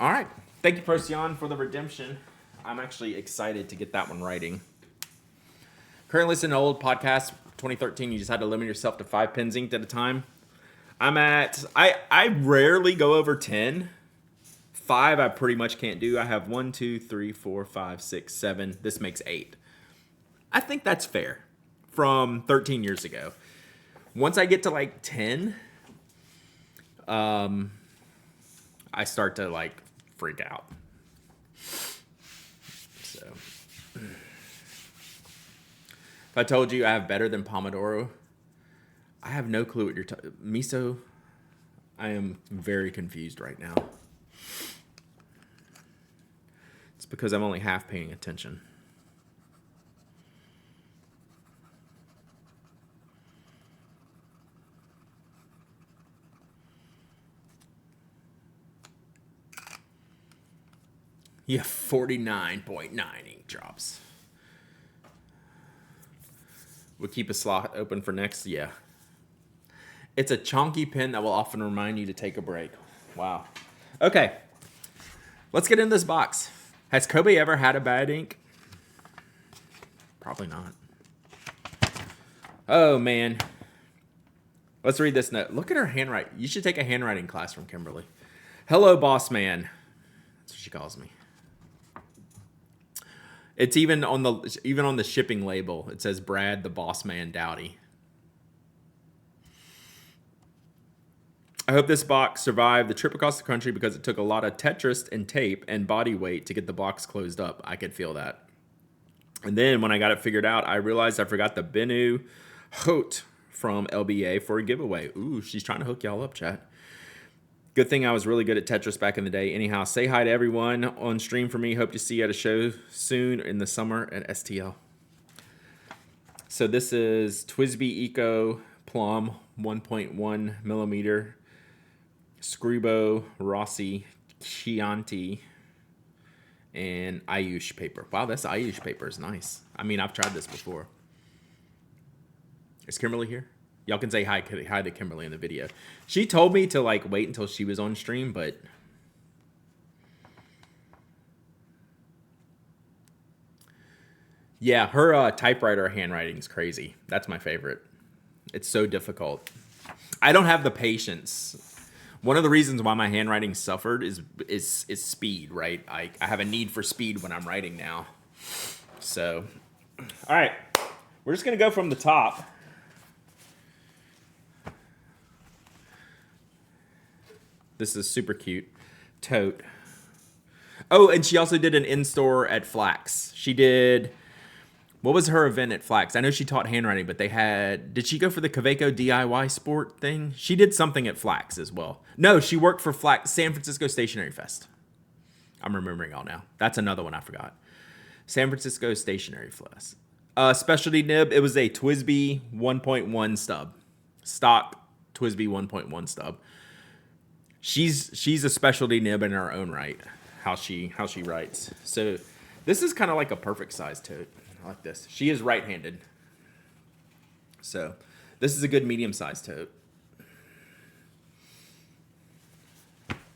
All right, Thank you, Procyon, for the redemption. I'm actually excited to get that one writing. Currently listening to old podcasts, 2013, you just had to limit yourself to 5 pens inked at a time. I rarely go over 10. 5 I pretty much can't do. I have 1, 2, 3, 4, 5, 6, 7. This makes 8. I think that's fair from 13 years ago. Once I get to like 10, I start to like freak out. So, if I told you I have better than Pomodoro, I have no clue what you're talking. Miso, I am very confused right now. It's because I'm only half paying attention. You have 49.9 ink drops. We'll keep a slot open for next. Yeah. It's a chonky pen that will often remind you to take a break. Wow. Okay. Let's get into this box. Has Kobe ever had a bad ink? Probably not. Oh, man. Let's read this note. Look at her handwriting. You should take a handwriting class from Kimberly. Hello, boss man. That's what she calls me. It's even on the shipping label. It says Brad, the boss man, Dowdy. I hope this box survived the trip across the country because it took a lot of Tetris and tape and body weight to get the box closed up. I could feel that. And then when I got it figured out, I realized I forgot the Bennu Hote from LBA for a giveaway. Ooh, she's trying to hook y'all up, chat. Good thing I was really good at Tetris back in the day. Anyhow, say hi to everyone on stream for me. Hope to see you at a show soon in the summer at STL. So this is Twisby Eco Plum 1.1 millimeter. Scribo, Rossi, Chianti, and Ayush paper. Wow, this Ayush paper is nice. I mean, I've tried this before. Is Kimberly here? Y'all can say hi to Kimberly in the video. She told me to like wait until she was on stream, but yeah, her typewriter handwriting is crazy. That's my favorite. It's so difficult. I don't have the patience. One of the reasons why my handwriting suffered is speed, right? I have a need for speed when I'm writing now. So, all right, we're just gonna go from the top. This is super cute. Tote. Oh, and she also did an in-store at Flax. She did... What was her event at Flax? I know she taught handwriting, but they had... Did she go for the Kaweco DIY sport thing? She did something at Flax as well. No, she worked for Flax, San Francisco Stationery Fest. I'm remembering all now. That's another one I forgot. San Francisco Stationery Fest. Specialty nib, it was a Twisby 1.1 stub. Stock Twisby 1.1 stub. She's a specialty nib in her own right, how she writes. So this is kind of like a perfect size tote. I like this. She is right-handed. So this is a good medium-sized tote.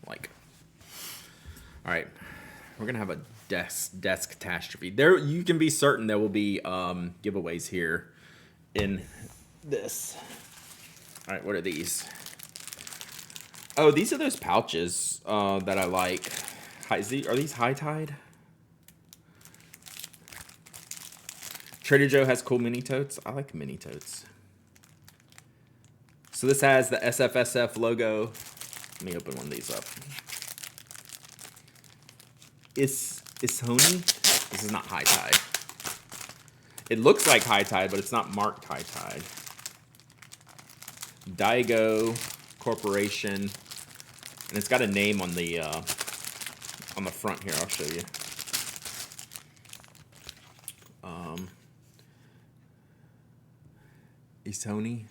Like. All right. We're going to have a desk catastrophe. There, you can be certain there will be giveaways here in this. All right, what are these? Oh, these are those pouches that I like. Are these High Tide? Trader Joe has cool mini totes. I like mini totes. So this has the SFSF logo. Let me open one of these up. Isoni? This is not High Tide. It looks like High Tide, but it's not marked High Tide. Daigo Corporation. And it's got a name on the front here. I'll show you. Isoni.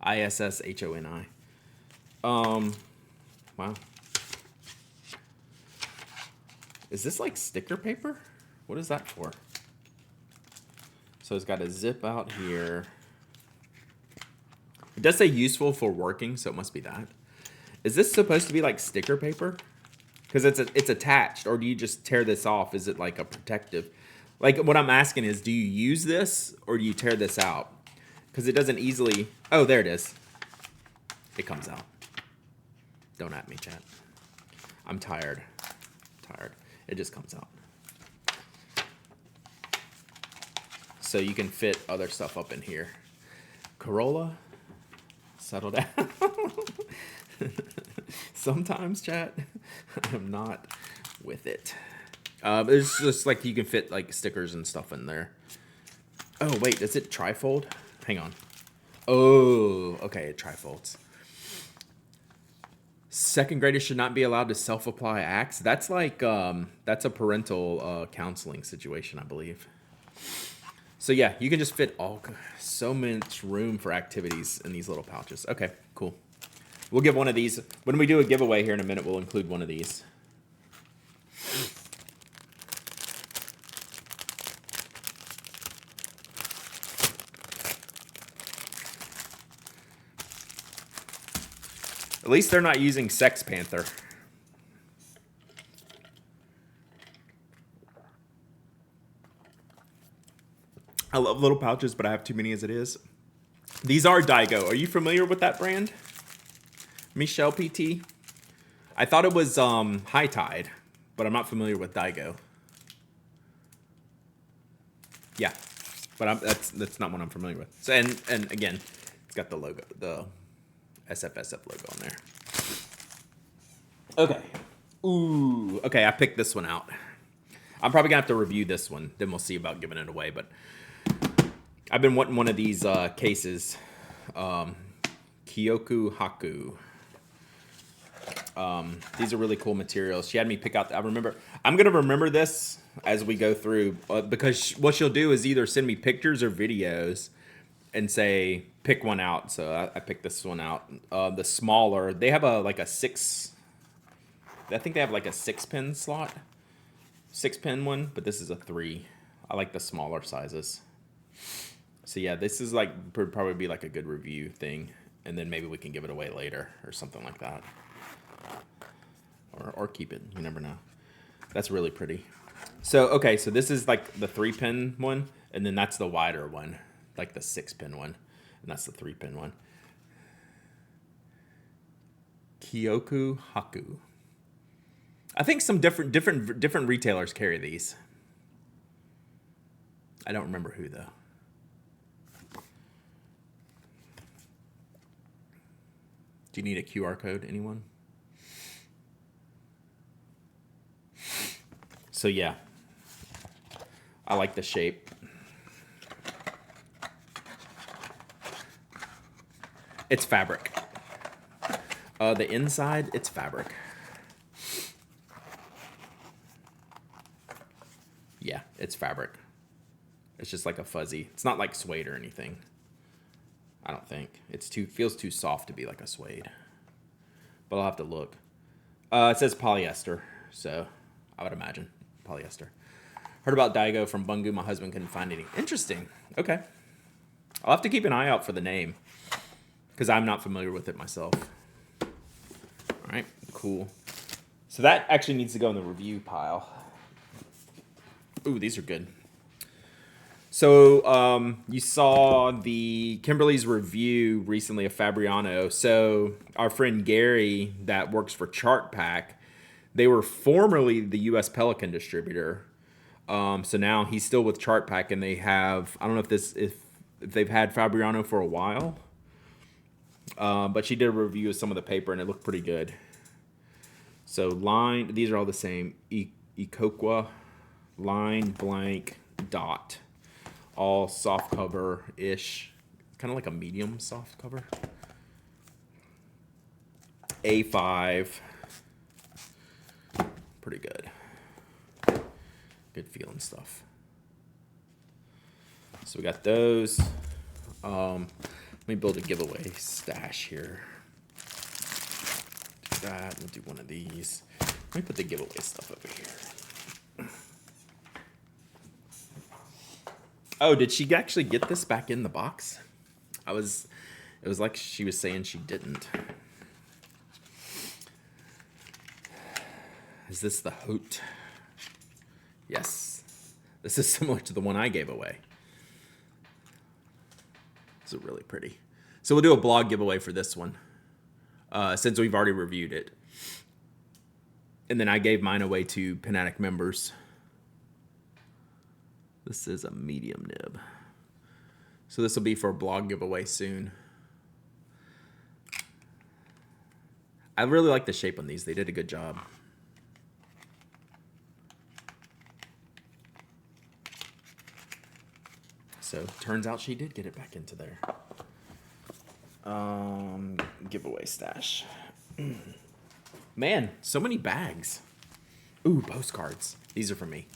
ISSHONI. Wow. Is this like sticker paper? What is that for? So it's got a zip out here. It does say useful for working, so it must be that. Is this supposed to be like sticker paper? Because it's attached, or do you just tear this off? Is it like a protective? Like what I'm asking is, do you use this or do you tear this out? Because it doesn't easily. Oh, there it is. It comes out. Don't at me, chat. I'm tired. It just comes out. So you can fit other stuff up in here. Corolla, settle down. Sometimes, chat, I'm not with it. It's just like you can fit like stickers and stuff in there. Oh, wait, does it trifold? Hang on. Oh, okay, it trifolds. Second graders should not be allowed to self-apply axe. That's like, that's a parental counseling situation, I believe. So yeah, you can just fit so much room for activities in these little pouches. Okay, cool. We'll give one of these. When we do a giveaway here in a minute, we'll include one of these. At least they're not using Sex Panther. I love little pouches, but I have too many as it is. These are Daigo. Are you familiar with that brand? Michelle PT? I thought it was High Tide, but I'm not familiar with Daigo. Yeah, but that's not what I'm familiar with. So and again, it's got the logo, the SFSF logo on there. Okay. Ooh. Okay, I picked this one out. I'm probably gonna have to review this one. Then we'll see about giving it away. But I've been wanting one of these cases. Kyoku Haku. These are really cool materials. She had me pick out. I'm gonna remember this as we go through because what she'll do is either send me pictures or videos and say pick one out. So I picked this one out. The smaller. They have like a 6. I think they have like a 6-pin slot. 6-pin one, but this is a 3. I like the smaller sizes. So yeah, this is like would probably be like a good review thing, and then maybe we can give it away later or something like that, or keep it. You never know. That's really pretty. So okay, so this is like the 3-pin one, and then that's the wider one, like the 6-pin one, and that's the 3-pin one. Kyoku Haku. I think some different retailers carry these. I don't remember who though. Do you need a QR code, anyone? So yeah, I like the shape. It's fabric. The inside, it's fabric. Yeah, it's fabric. It's just like a fuzzy. It's not like suede or anything. I don't think. Feels too soft to be like a suede. But I'll have to look. It says polyester, so I would imagine polyester. Heard about Daigo from Bungu. My husband couldn't find any. Interesting. Okay. I'll have to keep an eye out for the name because I'm not familiar with it myself. All right, cool. So that actually needs to go in the review pile. Ooh, these are good. So you saw the Kimberly's review recently of Fabriano. So our friend Gary that works for Chart Pack, they were formerly the U.S. Pelican distributor. So now he's still with Chart Pack, and they have, I don't know if they've had Fabriano for a while, but she did a review of some of the paper, and it looked pretty good. So line, these are all the same. Ikoqua, line, blank, dot. All soft cover-ish. Kind of like a medium soft cover. A5. Pretty good. Good feeling stuff. So we got those. Let me build a giveaway stash here. Do that. We'll do one of these. Let me put the giveaway stuff over here. Oh, did she actually get this back in the box? It was like she was saying she didn't. Is this the Hoot? Yes. This is similar to the one I gave away. This is really pretty. So we'll do a blog giveaway for this one, since we've already reviewed it. And then I gave mine away to Panatic members. This is a medium nib. So this will be for a blog giveaway soon. I really like the shape on these. They did a good job. So turns out she did get it back into there. Giveaway stash. Man, so many bags. Ooh, postcards. These are for me.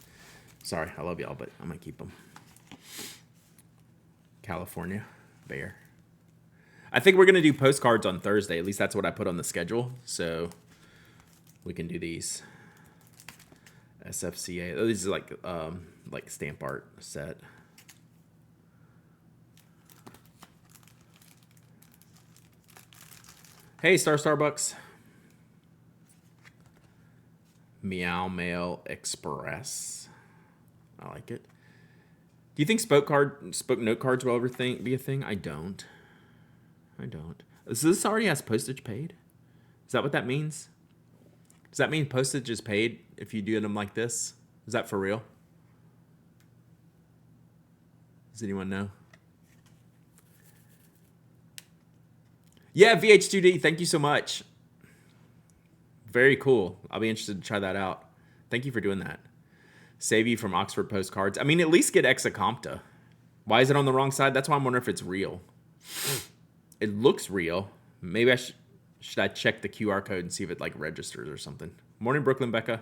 Sorry, I love y'all, but I'm gonna keep them. California Bear. I think we're gonna do postcards on Thursday. At least that's what I put on the schedule. So we can do these. SFCA. Oh, these are like stamp art set. Hey, Starbucks. Meow Mail Express. I like it. Do you think spoke note cards will ever be a thing? I don't. So this already has postage paid? Is that what that means? Does that mean postage is paid if you do them like this? Is that for real? Does anyone know? Yeah, VH2D, thank you so much. Very cool. I'll be interested to try that out. Thank you for doing that. Save you from Oxford postcards. I mean, at least get Exacompta. Why is it on the wrong side? That's why I'm wondering if it's real. It looks real. Maybe should I check the QR code and see if it like registers or something. Morning, Brooklyn Becca.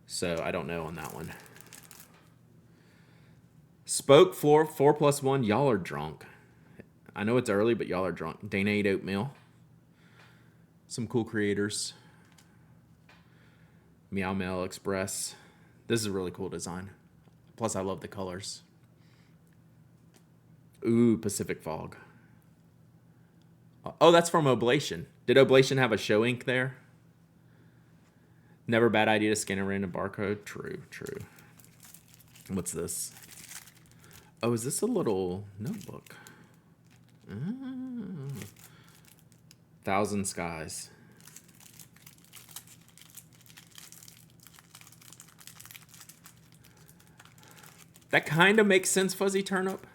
So I don't know on that one. Spoke 4+1. Y'all are drunk. I know it's early, but y'all are drunk. Dana ate oatmeal. Some cool creators. Meow Mail Express. This is a really cool design. Plus, I love the colors. Ooh, Pacific Fog. Oh, that's from Oblation. Did Oblation have a show ink there? Never a bad idea to scan a random barcode. True. What's this? Oh, is this a little notebook? Thousand Skies. That kind of makes sense, Fuzzy Turnip.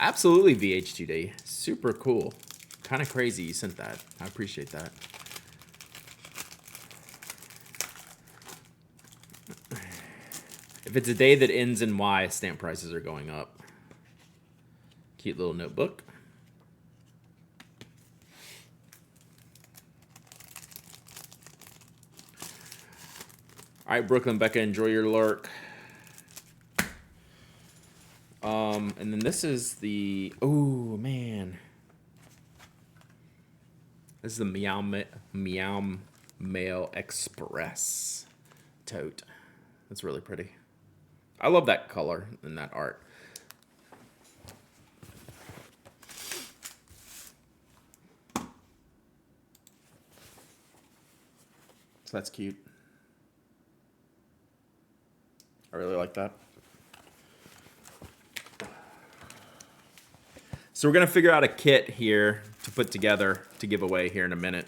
Absolutely, VH2D. Super cool. Kind of crazy you sent that. I appreciate that. If it's a day that ends in Y, stamp prices are going up. Cute little notebook. All right, Brooklyn Becca, enjoy your lurk. And then this is the, oh man. This is the Meow Mail Express tote. That's really pretty. I love that color and that art. So that's cute. I really like that. So we're going to figure out a kit here to put together to give away here in a minute.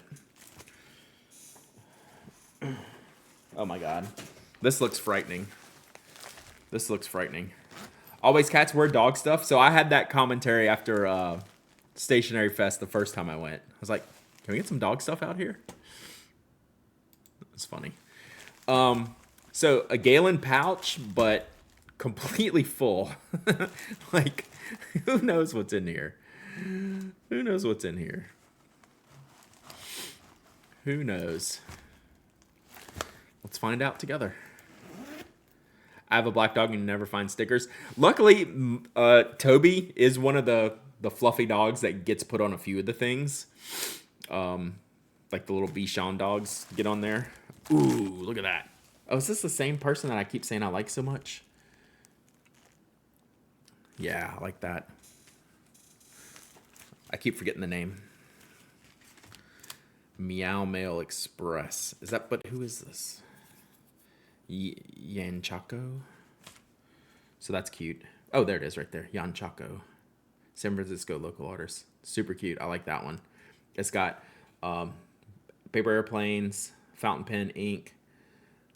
Oh my God. This looks frightening. This looks frightening. Always cats wear dog stuff. So I had that commentary after Stationery Fest the first time I went. I was like, can we get some dog stuff out here? It's funny. So a Galen pouch, but completely full. Like, who knows what's in here? Who knows what's in here? Who knows? Let's find out together. I have a black dog and never find stickers. Luckily, Toby is one of the fluffy dogs that gets put on a few of the things. Like the little Bichon dogs get on there. Ooh, look at that. Oh, is this the same person that I keep saying I like so much? Yeah, I like that. I keep forgetting the name. Meow Mail Express. Is that, but who is this? Yan Chaco? So that's cute. Oh, there it is right there. Yan Chaco. San Francisco local artist. Super cute. I like that one. It's got paper airplanes, fountain pen, ink.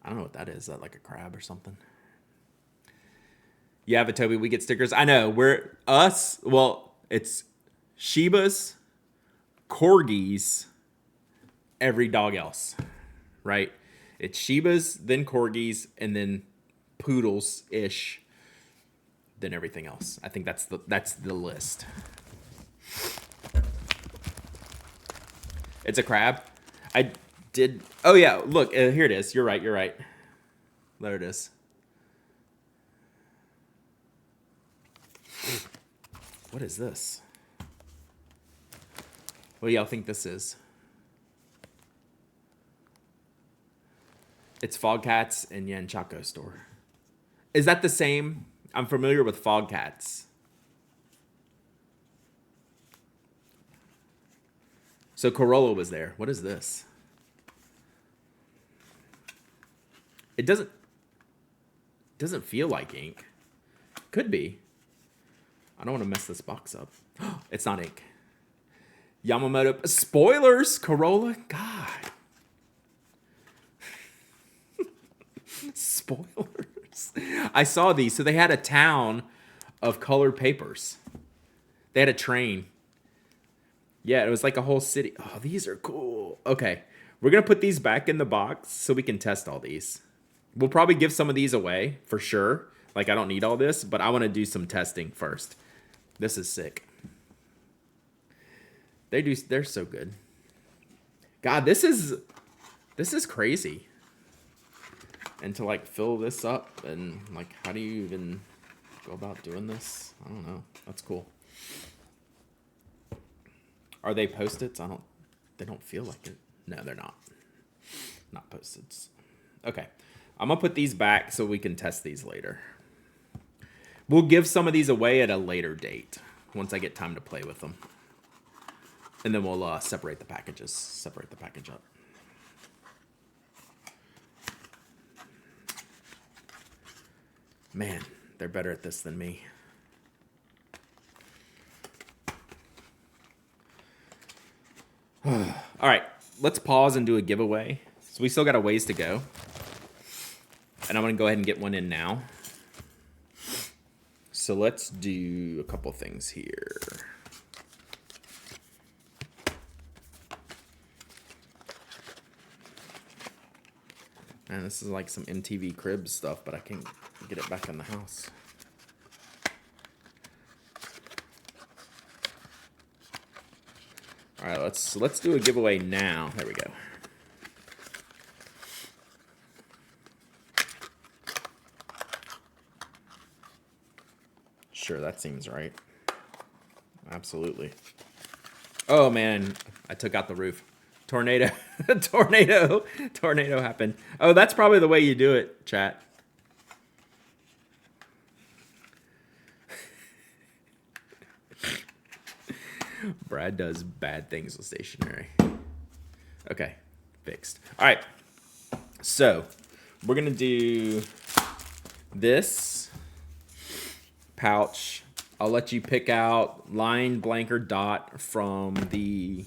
I don't know what that is. Is that like a crab or something? Yeah, but Toby, we get stickers. I know. We're us. Well, it's Shibas, Corgis, every dog else, right? It's Shibas, then Corgis, and then Poodles ish, then everything else. I think that's the list. It's a crab. I did. Oh yeah, look here it is. You're right. You're right. There it is. What is this? What do y'all think this is? It's Fogcats and Yan Chaco store. Is that the same? I'm familiar with Fogcats. So Corolla was there. What is this? It doesn't feel like ink. Could be. I don't want to mess this box up. It's not ink. Yamamoto. Spoilers, Corolla. God. Spoilers. I saw these. So they had a town of colored papers. They had a train. Yeah, it was like a whole city. Oh, these are cool. Okay. We're going to put these back in the box so we can test all these. We'll probably give some of these away for sure. Like, I don't need all this, but I want to do some testing first. This is sick. They're so good. God, this is crazy. And to like fill this up and like, how do you even go about doing this? I don't know. That's cool. Are they Post-its? They don't feel like it. No, they're not. Not Post-its. Okay. I'm going to put these back so we can test these later. We'll give some of these away at a later date once I get time to play with them. And then we'll separate the packages. Separate the package up. Man, they're better at this than me. All right, let's pause and do a giveaway. So we still got a ways to go. And I'm going to go ahead and get one in now. So let's do a couple things here. Man, this is like some MTV Cribs stuff, but I can't get it back in the house. All right, let's do a giveaway now. There we go. Sure, that seems right. Absolutely. Oh man, I took out the roof. Tornado. Tornado happened. Oh, that's probably the way you do it, chat. Brad does bad things with stationery. Okay, fixed. All right, so we're gonna do this pouch. I'll let you pick out line, blank, or dot from the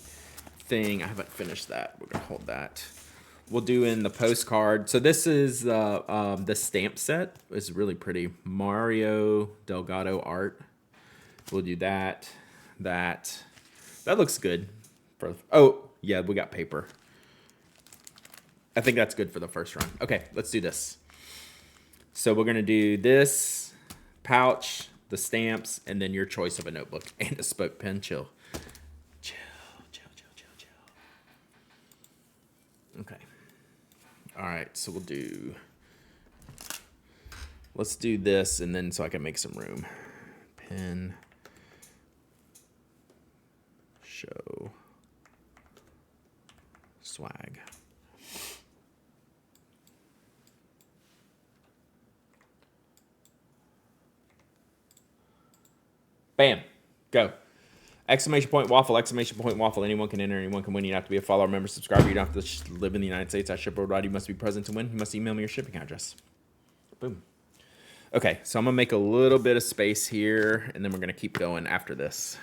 thing. I haven't finished that. We're gonna hold that. We'll do in the postcard. So this is the stamp set. It's really pretty. Mario Delgado art. We'll do that. That looks good. Oh yeah, we got paper. I think that's good for the first run. Okay, let's do this. So we're gonna do this pouch, the stamps, and then your choice of a notebook and a spoke pen. Chill. Okay. All right, so let's do this, and then so I can make some room. Pen. Show. Swag. Bam. Go. Exclamation point waffle, exclamation point waffle. Anyone can enter, anyone can win. You don't have to be a follower, member, subscriber. You don't have to live in the United States. I ship worldwide. You must be present to win. You must email me your shipping address. Boom. Okay, so I'm going to make a little bit of space here, and then we're going to keep going after this.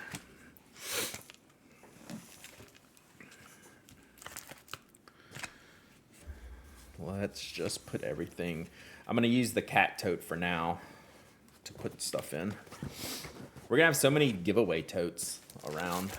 Let's just put everything. I'm going to use the cat tote for now to put stuff in. We're going to have so many giveaway totes around.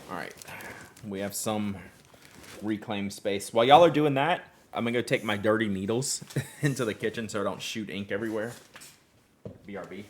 All right, we have some reclaimed space. While y'all are doing that, I'm gonna go take my dirty needles into the kitchen so I don't shoot ink everywhere. BRB.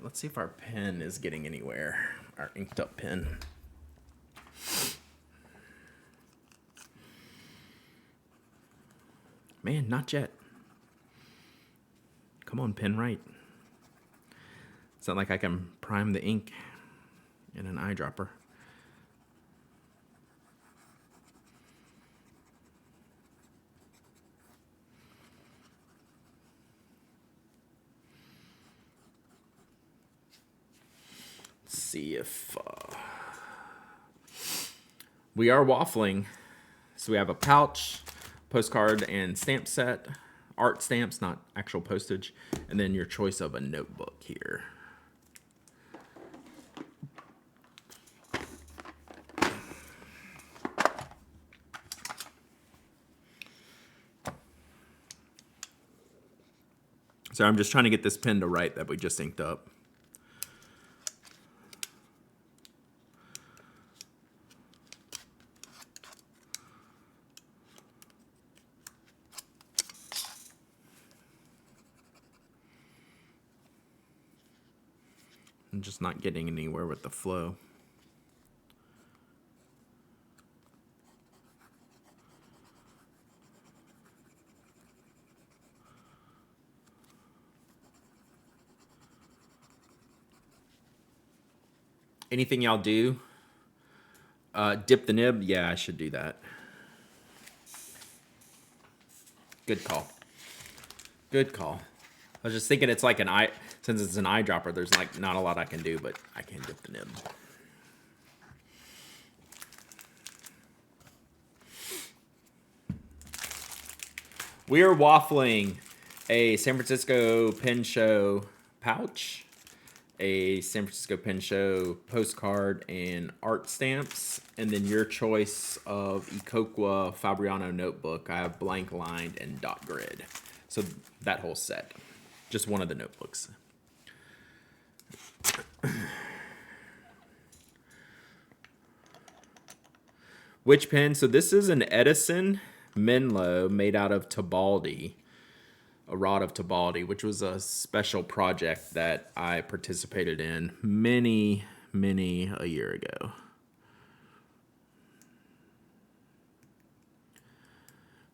Let's see if our pen is getting anywhere. Our inked up pen. Man, not yet. Come on, pen right. It's not like I can prime the ink in an eyedropper. See if we are waffling. So we have a pouch, postcard, and stamp set, art stamps, not actual postage, and then your choice of a notebook here. So I'm just trying to get this pen to write that we just inked up. I'm just not getting anywhere with the flow. Anything y'all do? Dip the nib? Yeah, I should do that. Good call. Good call. I was just thinking it's like since it's an eyedropper, there's like not a lot I can do, but I can dip the nib. We are waffling a San Francisco Pen Show pouch, a San Francisco Pen Show postcard and art stamps, and then your choice of Ecoqua Fabriano notebook. I have blank lined and dot grid. So that whole set. Just one of the notebooks. Which pen? So this is an Edison Menlo made out of Tebaldi, a rod of Tebaldi, which was a special project that I participated in many a year ago.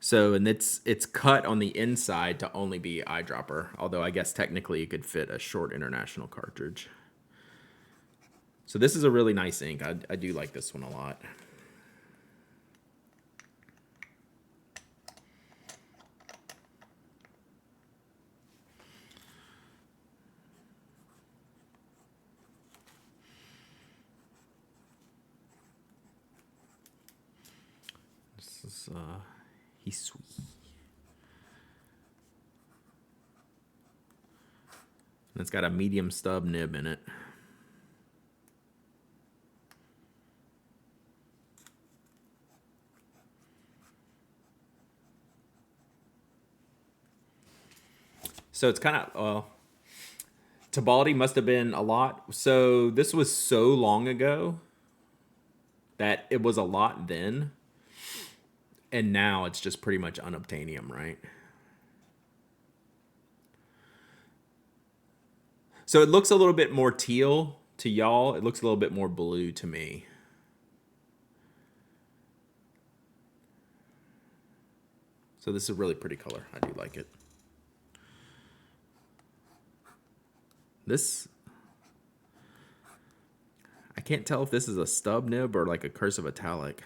So, and it's cut on the inside to only be eyedropper, although I guess technically it could fit a short international cartridge. So this is a really nice ink. I do like this one a lot. This is Hisui. And it's got a medium stub nib in it. So it's kind of, Tebaldi must have been a lot. So this was so long ago that it was a lot then. And now it's just pretty much unobtainium, right? So it looks a little bit more teal to y'all. It looks a little bit more blue to me. So this is a really pretty color. I do like it. This, I can't tell if this is a stub nib or like a cursive italic.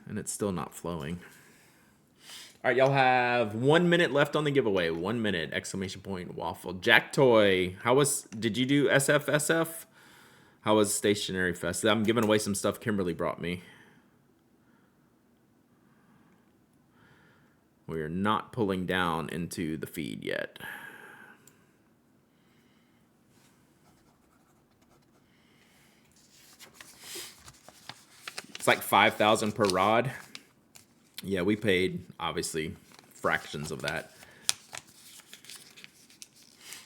And it's still not flowing. All right, y'all have 1 minute left on the giveaway. 1 minute, exclamation point, waffle. Jack Toy, did you do SFSF? How was Stationary Fest? I'm giving away some stuff Kimberly brought me. We are not pulling down into the feed yet. It's like 5,000 per rod. Yeah, we paid obviously fractions of that.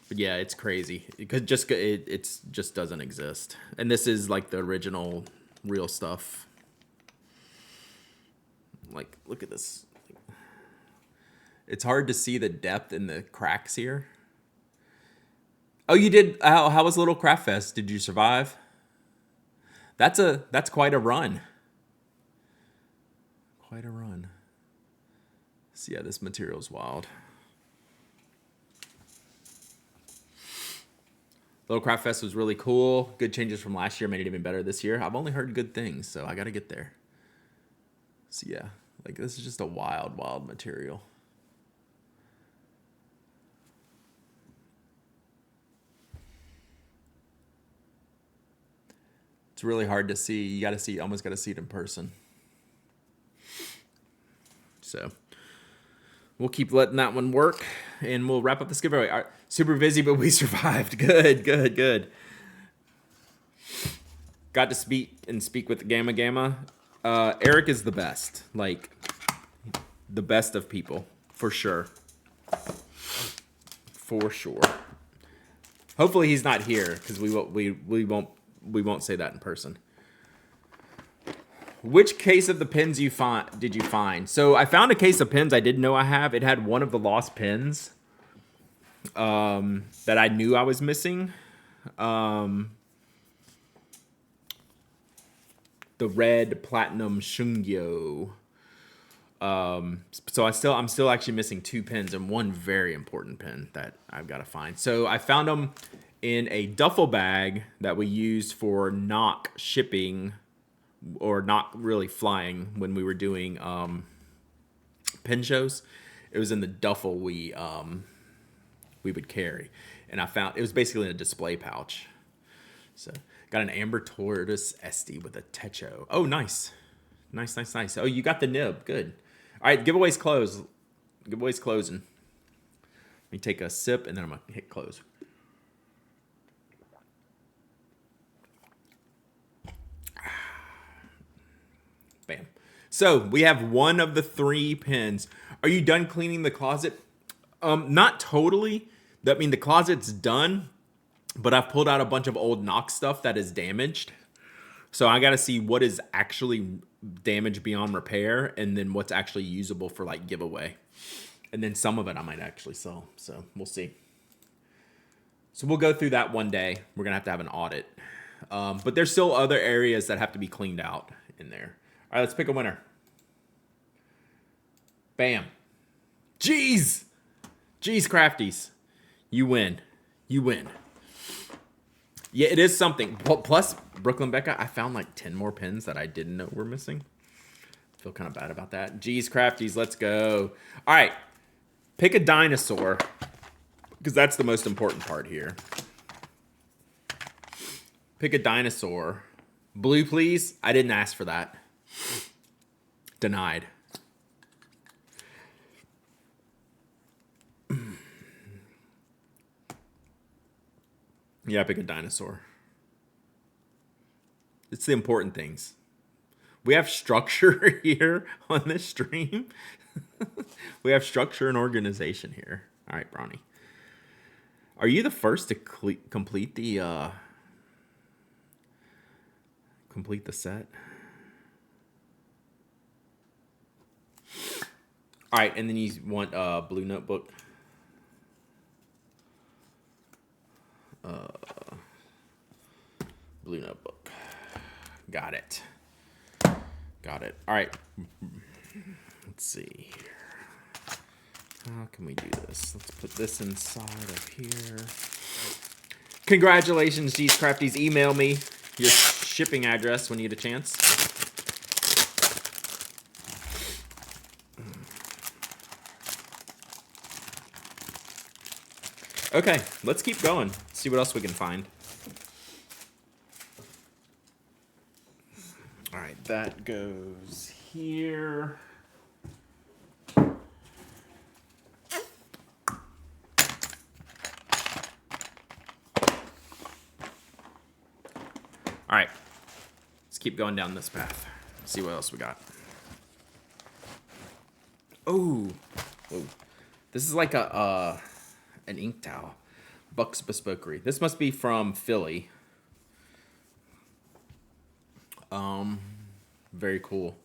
But yeah, it's crazy because it just doesn't exist. And this is like the original real stuff. Like, look at this. It's hard to see the depth in the cracks here. Oh, you did. How was Little Craft Fest? Did you survive? That's quite a run. Quite a run. So yeah, this material's wild. Little Craft Fest was really cool. Good changes from last year, made it even better this year. I've only heard good things, so I gotta get there. So yeah, like this is just a wild, wild material. It's really hard to see. You gotta see, almost gotta see it in person. So we'll keep letting that one work, and we'll wrap up this giveaway. All right, super busy, but we survived. Good, good, good. Got to speak with Gamma Gamma. Eric is the best, like the best of people, for sure. For sure. Hopefully he's not here because we won't say that in person. Which case of the pins did you find? So I found a case of pins I didn't know I have. It had one of the lost pins that I knew I was missing. The red platinum Shungyo. So I'm still actually missing 2 pins and one very important pin that I've got to find. So I found them in a duffel bag that we used for knock shipping, or not really flying when we were doing pin shows. It was in the duffel we would carry, and I found it was basically in a display pouch. So got an amber tortoise Esty with a techo. Oh, nice, nice, nice, nice. Oh, you got the nib. Good. All right, giveaway's closed. Giveaway's closing. Let me take a sip and then I'm gonna hit close. Bam. So we have one of the 3 pins. Are you done cleaning the closet? Not totally. I mean, the closet's done, but I've pulled out a bunch of old knock stuff that is damaged. So I got to see what is actually damaged beyond repair, and then what's actually usable for like giveaway. And then some of it I might actually sell. So we'll see. So we'll go through that one day. We're going to have an audit. But there's still other areas that have to be cleaned out in there. All right, let's pick a winner. Bam. Jeez. Jeez, Crafties. You win. You win. Yeah, it is something. Plus, Brooklyn Becca, I found like 10 more pins that I didn't know were missing. I feel kind of bad about that. Jeez, Crafties, let's go. All right. Pick a dinosaur, because that's the most important part here. Pick a dinosaur. Blue, please. I didn't ask for that. Denied. Yeah, pick a dinosaur. It's the important things. We have structure here on this stream. We have structure and organization here. All right, Bronny. Are you the first to complete the set? All right, and then you want blue notebook. Blue notebook. Got it. Got it. All right. Let's see here. How can we do this? Let's put this inside of here. Congratulations, G's Crafties. Email me your shipping address when you get a chance. Okay, let's keep going. See what else we can find. All right, that goes here. All right, let's keep going down this path. See what else we got. Oh, this is like an ink towel. Buck's Bespokery. This must be from Philly. Very cool.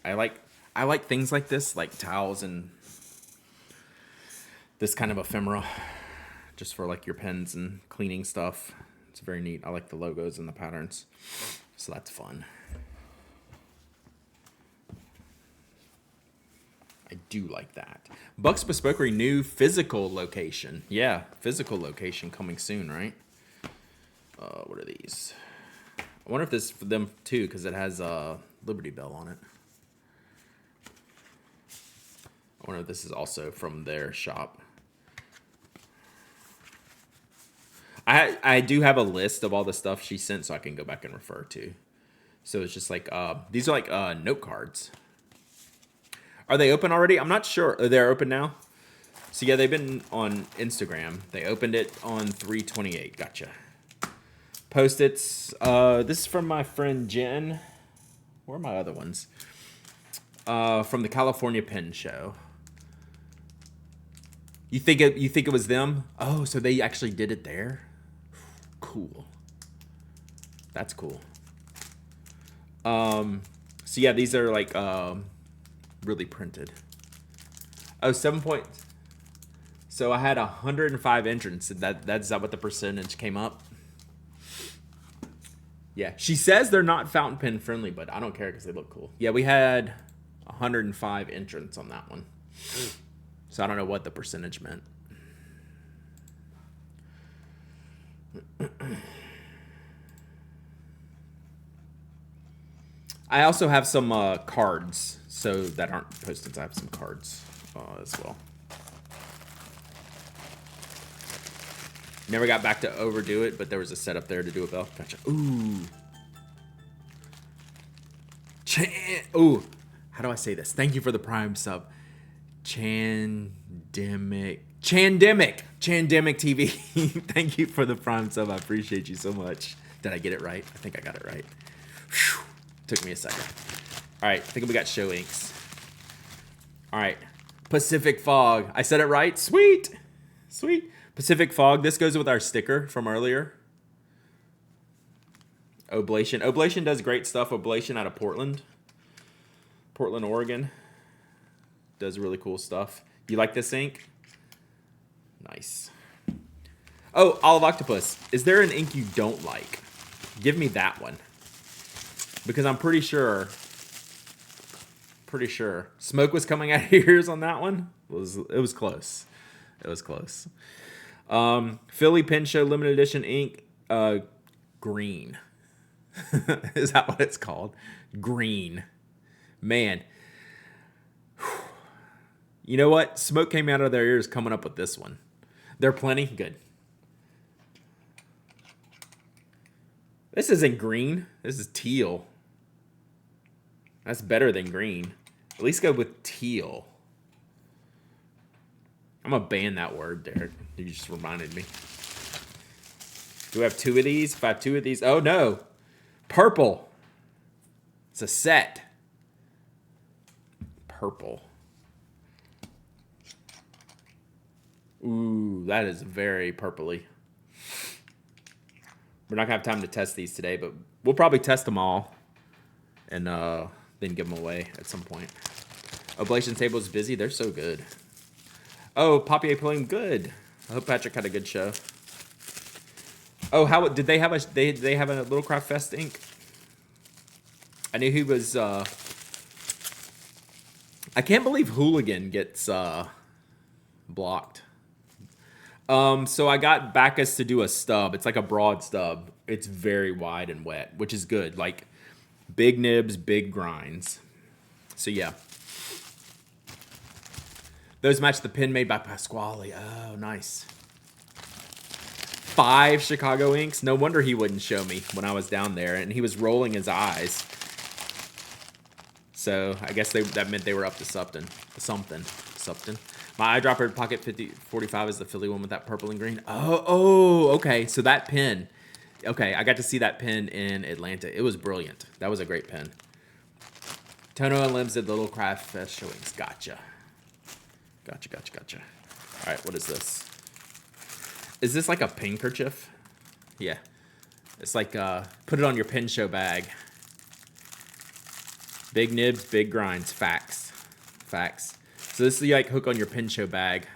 I like things like this, like towels and this kind of ephemera, just for like your pens and cleaning stuff. It's very neat. I like the logos and the patterns, so that's fun. I do like that. Buck's Bespokery, new physical location. Yeah, physical location coming soon, right? What are these? I wonder if this is for them too, because it has Liberty Bell on it. I wonder if this is also from their shop. I do have a list of all the stuff she sent, so I can go back and refer to. So it's just like, these are like note cards. Are they open already? I'm not sure. They're open now? So yeah, they've been on Instagram. They opened it on 3/28. Gotcha. Post-its. This is from my friend Jen. Where are my other ones? From the California Pen Show. You think it was them? Oh, so they actually did it there? Cool. That's cool. So yeah, these are like really printed. Oh, 7 points. So I had 105 entrants. That's that what the percentage came up? Yeah, she says they're not fountain pen friendly, but I don't care because they look cool. Yeah, we had 105 entrants on that one. So I don't know what the percentage meant. I also have some cards, so that aren't Post-its. I have some cards as well. Never got back to overdo it, but there was a setup there to do a bell. Gotcha. Ooh. Ooh. How do I say this? Thank you for the Prime sub. Chandemic TV. Thank you for the Prime sub. I appreciate you so much. Did I get it right? I think I got it right. Whew. Took me a second. All right, I think we got show inks. All right, Pacific Fog. I said it right. Sweet. Pacific Fog. This goes with our sticker from earlier. Oblation. Oblation does great stuff. Oblation out of Portland, Oregon. Does really cool stuff. You like this ink? Nice. Oh, Olive Octopus. Is there an ink you don't like? Give me that one. Because I'm pretty sure smoke was coming out of ears on that one. It was close. Philly Pen Show limited edition ink, green. Is that what it's called? Green. Man. You know what? Smoke came out of their ears coming up with this one. They're plenty good. This isn't green. This is teal. That's better than green. At least go with teal. I'm going to ban that word, Derek. You just reminded me. Do we have two of these? If I have two of these. Oh, no. Purple. It's a set. Purple. Ooh, that is very purpley. We're not going to have time to test these today, but we'll probably test them all and then give them away at some point. Oblation Table's busy. They're so good. Oh, Papier Plume, good. I hope Patrick had a good show. Oh, how did they have they have a Little Craft Fest ink? I knew he was I can't believe Hooligan gets blocked. So I got Bacchus to do a stub. It's like a broad stub. It's very wide and wet, which is good. Like big nibs, big grinds. So yeah. Those match the pin made by Pasquale. Oh, nice. 5 Chicago inks. No wonder he wouldn't show me when I was down there, and he was rolling his eyes. So I guess that meant they were up to something. My eyedropper Pocket 45 is the Philly one with that purple and green. Oh, okay. So that pin. Okay, I got to see that pin in Atlanta. It was brilliant. That was a great pin. Tono and Limbs did the Little Craft Fest showings. Gotcha. All right, what is this? Is this like a pinkerchief? Yeah. It's like, put it on your pin show bag. Big nibs, big grinds. Facts. So this is the like hook on your pin show bag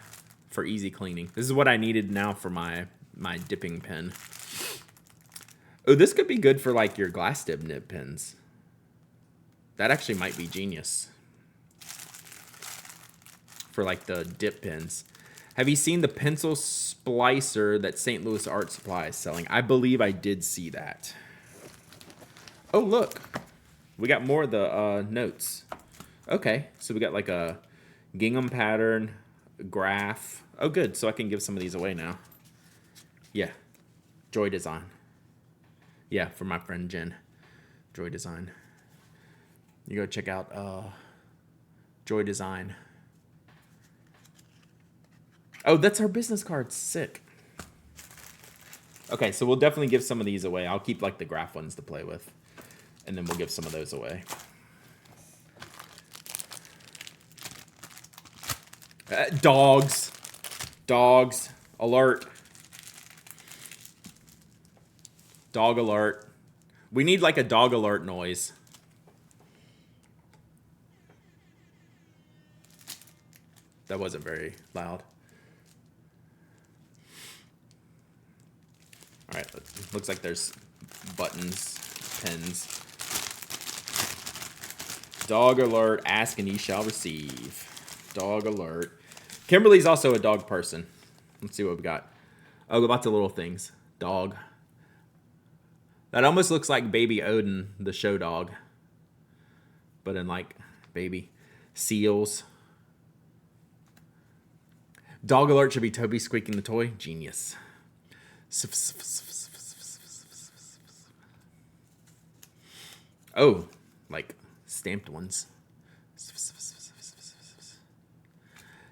for easy cleaning. This is what I needed now for my dipping pin. Oh, this could be good for like your glass dip nib pins. That actually might be genius. For like the dip pins. Have you seen the pencil splicer that St. Louis Art Supply is selling? I believe I did see that. Oh, look. We got more of the notes. Okay, so we got like a gingham pattern, graph. Oh, good. So I can give some of these away now. Yeah. Joy Design. Yeah, for my friend Jen. Joy Design. You go check out Joy Design. Oh, that's our business card. Sick. Okay, so we'll definitely give some of these away. I'll keep like the graph ones to play with. And then we'll give some of those away. Dogs. Alert. Dog alert. We need like a dog alert noise. That wasn't very loud. All right, looks like there's buttons, pins. Dog alert, ask and ye shall receive. Dog alert. Kimberly's also a dog person. Let's see what we got. Oh, lots of little things. Dog. That almost looks like Baby Odin, the show dog. But in like baby. Seals. Dog alert should be Toby squeaking the toy. Genius. Oh, like stamped ones.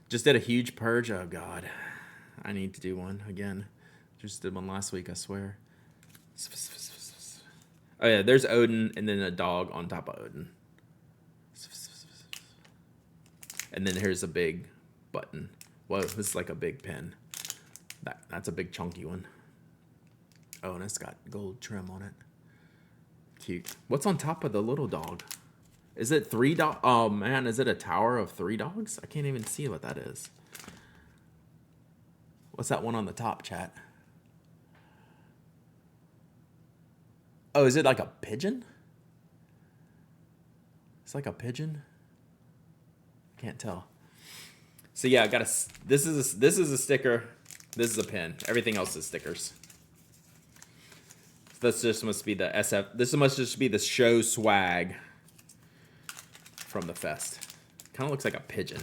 Just did a huge purge. Oh, God. I need to do one again. Just did one last week, I swear. Oh, yeah, there's Odin and then a dog on top of Odin. And then here's a big button. Whoa, this is like a big pen. That's a big chunky one. Oh, and it's got gold trim on it. Cute. What's on top of the little dog? Is it 3 dogs? Oh, man, is it a tower of 3 dogs? I can't even see what that is. What's that one on the top, chat? Oh, is it like a pigeon? It's like a pigeon? Can't tell. So yeah, I got this is a sticker. This is a pin. Everything else is stickers. This just must be the SF. This must just be the show swag from the fest. Kind of looks like a pigeon.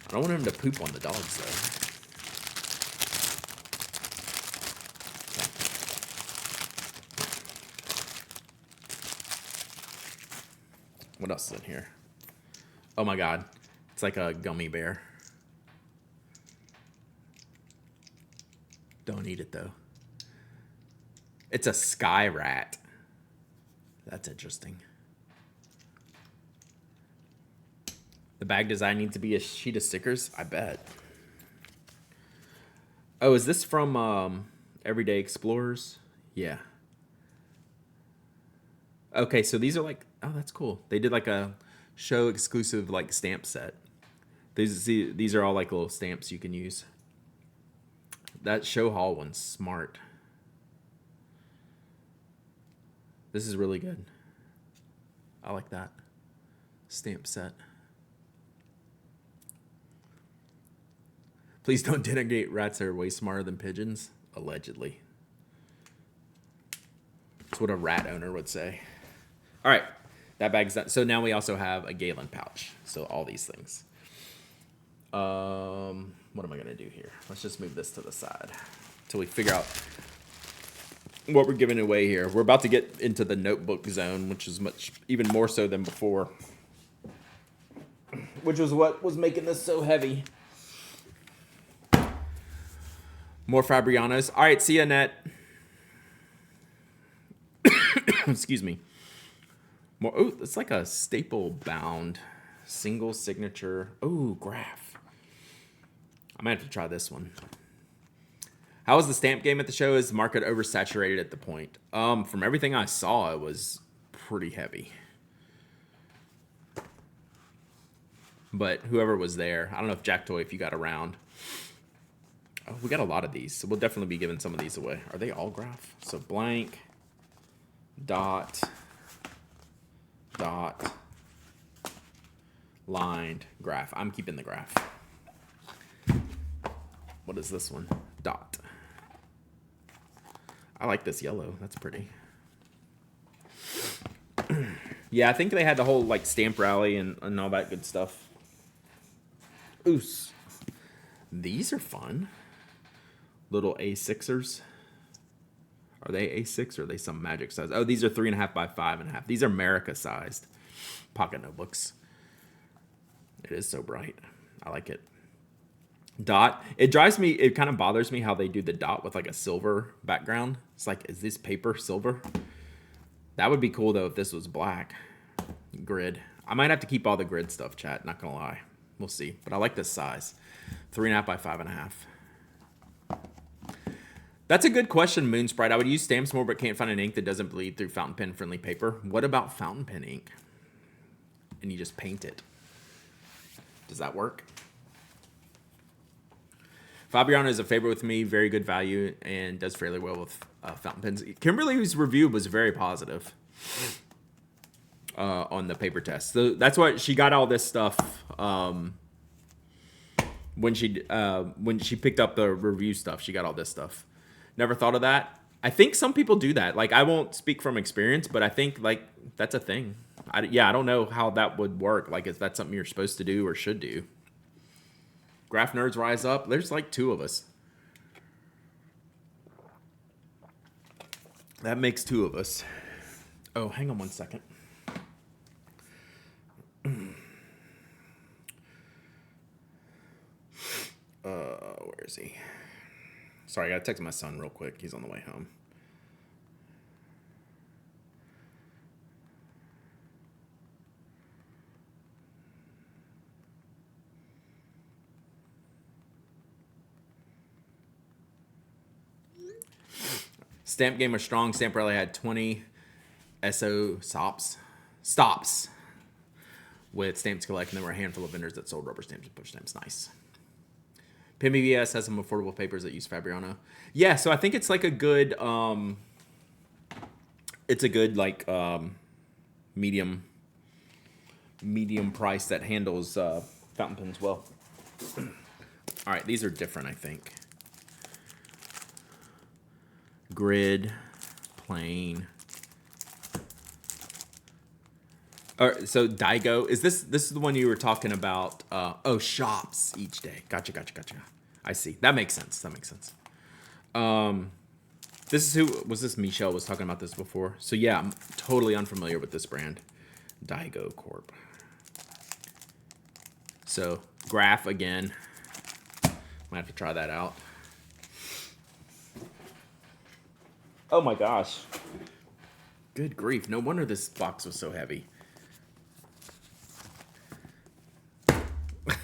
I don't want him to poop on the dogs though. What else is in here? Oh my God. It's like a gummy bear. Don't eat it though. It's a sky rat. That's interesting. The bag design needs to be a sheet of stickers? I bet. Oh, is this from Everyday Explorers? Yeah. Okay, so these are like, oh, that's cool. They did like a show exclusive like stamp set. These are all like little stamps you can use. That show hall one's smart. This is really good. I like that stamp set. Please don't denigrate rats that are way smarter than pigeons. Allegedly. That's what a rat owner would say. All right, that bag's done. So now we also have a Galen pouch. So all these things. What am I gonna do here? Let's just move this to the side until we figure out what we're giving away here. We're about to get into the notebook zone, which is even more so than before, which was what was making this so heavy. More Fabrianos. All right, see you, Annette. Excuse me. More. Oh, it's like a staple bound single signature. Oh, graph. I might have to try this one. How was the stamp game at the show? Is the market oversaturated at the point? From everything I saw, it was pretty heavy. But whoever was there, I don't know if Jack Toy, if you got around. Oh, we got a lot of these, so we'll definitely be giving some of these away. Are they all graph? So blank, dot, lined, graph. I'm keeping the graph. What is this one? Dot. I like this yellow. That's pretty. Yeah, I think they had the whole like stamp rally and all that good stuff. Oos. These are fun. Little A6ers. Are they A6 or are they some magic size? Oh, these are 3.5 by 5.5. These are America sized pocket notebooks. It is so bright. I like it. Dot. It kind of bothers me how they do the dot with like a silver background. It's like, is this paper silver? That would be cool though if this was black. Grid. I might have to keep all the grid stuff, chat. Not gonna lie. We'll see. But I like this size. 3.5 by 5.5. That's a good question, Moonsprite. I would use stamps more, but can't find an ink that doesn't bleed through fountain pen friendly paper. What about fountain pen ink? And you just paint it. Does that work? Fabriano is a favorite with me, very good value, and does fairly well with fountain pens. Kimberly's review was very positive on the paper test. So that's why she got all this stuff when she picked up the review stuff. She got all this stuff. Never thought of that. I think some people do that. Like, I won't speak from experience, but I think like that's a thing. I don't know how that would work. Like, is that something you're supposed to do or should do? Graph nerds rise up. There's like 2 of us. That makes 2 of us. Oh, hang on one second. Where is he? Sorry, I gotta text my son real quick. He's on the way home. Stamp game was strong. Stamp Rally had 20 SO stops with stamps collect, and there were a handful of vendors that sold rubber stamps and push stamps. Nice. PMBS has some affordable papers that use Fabriano. Yeah, so I think it's like a good like medium price that handles fountain pens well. All right, these are different, I think. Grid, plain. All right, so Daigo, is this is the one you were talking about? Shops each day. Gotcha. I see. That makes sense. This is this Michelle was talking about this before. So yeah, I'm totally unfamiliar with this brand. Daigo Corp. So graph again. Might have to try that out. Oh my gosh. Good grief. No wonder this box was so heavy.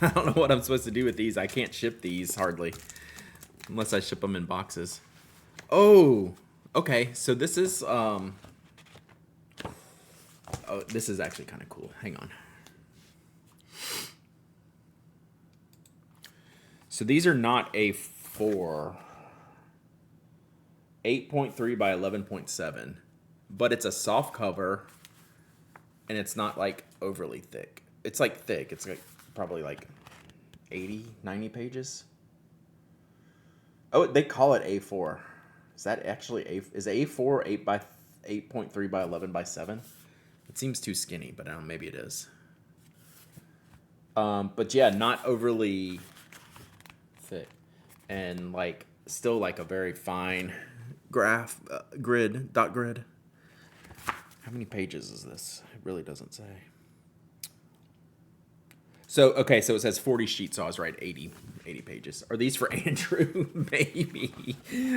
I don't know what I'm supposed to do with these. I can't ship these hardly. Unless I ship them in boxes. Oh, okay. So this is oh, this is actually kind of cool. Hang on. So these are not A4. 8.3 by 11.7. But it's a soft cover and it's not like overly thick. It's like thick. It's like probably like 80, 90 pages. Oh, they call it A4. Is that actually is A4 8 by 8.3 by 11 by 7? It seems too skinny, but I don't know, maybe it is. But yeah, not overly thick, and like still like a very fine graph dot grid. How many pages is this? It really doesn't say. So, okay, so it says 40 sheets, so I was right, 80 pages. Are these for Andrew? Maybe.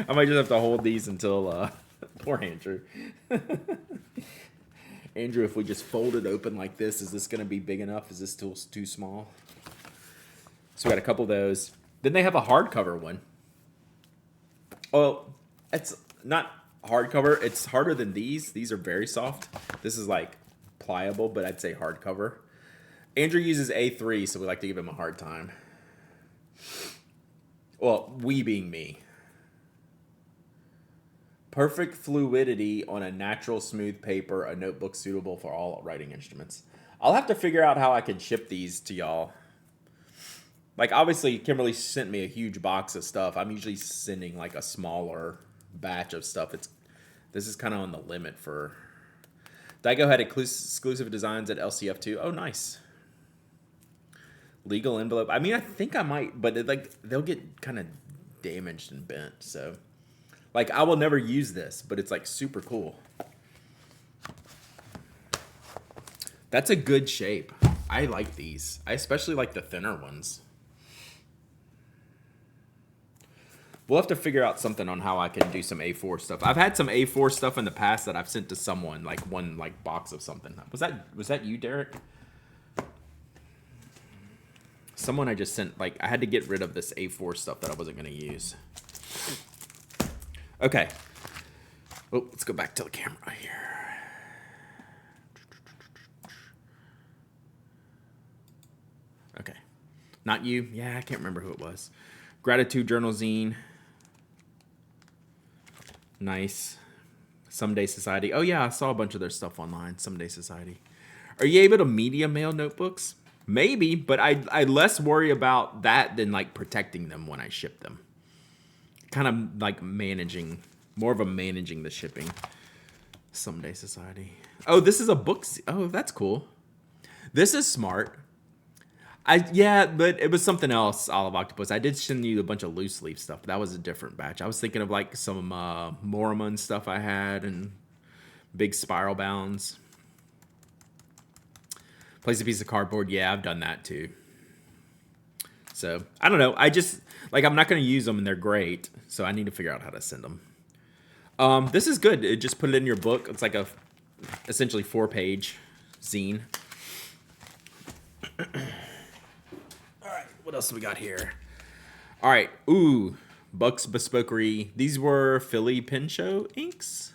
I might just have to hold these until, poor Andrew. Andrew, if we just fold it open like this, is this going to be big enough? Is this still too small? So we got a couple of those. Then they have a hardcover one. Well, it's not hardcover. It's harder than these. These are very soft. This is like pliable, but I'd say hardcover. Andrew uses A3, so we like to give him a hard time. Well, we being me. Perfect fluidity on a natural smooth paper, a notebook suitable for all writing instruments. I'll have to figure out how I can ship these to y'all. Like, obviously, Kimberly sent me a huge box of stuff. I'm usually sending, like, a smaller batch of stuff. This is kind of on the limit for... Daigo had exclusive designs at LCF2. Oh, nice. Legal envelope. I mean, I think I might, but they'll get kind of damaged and bent. So, like, I will never use this, but it's like super cool. That's a good shape. I like these. I especially like the thinner ones. We'll have to figure out something on how I can do some A4 stuff. I've had some A4 stuff in the past that I've sent to someone, like one like box of something. Was that you, Derek? Someone I just sent, like, I had to get rid of this A4 stuff that I wasn't going to use. Okay. Oh, let's go back to the camera here. Okay. Not you. Yeah, I can't remember who it was. Gratitude Journal Zine. Nice. Someday Society. Oh, yeah, I saw a bunch of their stuff online. Someday Society. Are you able to media mail notebooks? Maybe, but I less worry about that than like protecting them when I ship them. Kind of like managing the shipping. Someday Society. Oh, this is a book. Oh, that's cool. This is smart. Yeah, but it was something else, Olive Octopus. I did send you a bunch of loose leaf stuff, but that was a different batch. I was thinking of like some Mormon stuff I had and big spiral bounds. Place a piece of cardboard. Yeah, I've done that too. So, I don't know. I just, like, I'm not going to use them and they're great. So, I need to figure out how to send them. This is good. Just put it in your book. It's like a essentially 4-page zine. All right. What else do we got here? All right. Ooh. Buck's Bespokery. These were Philly Pinchot inks.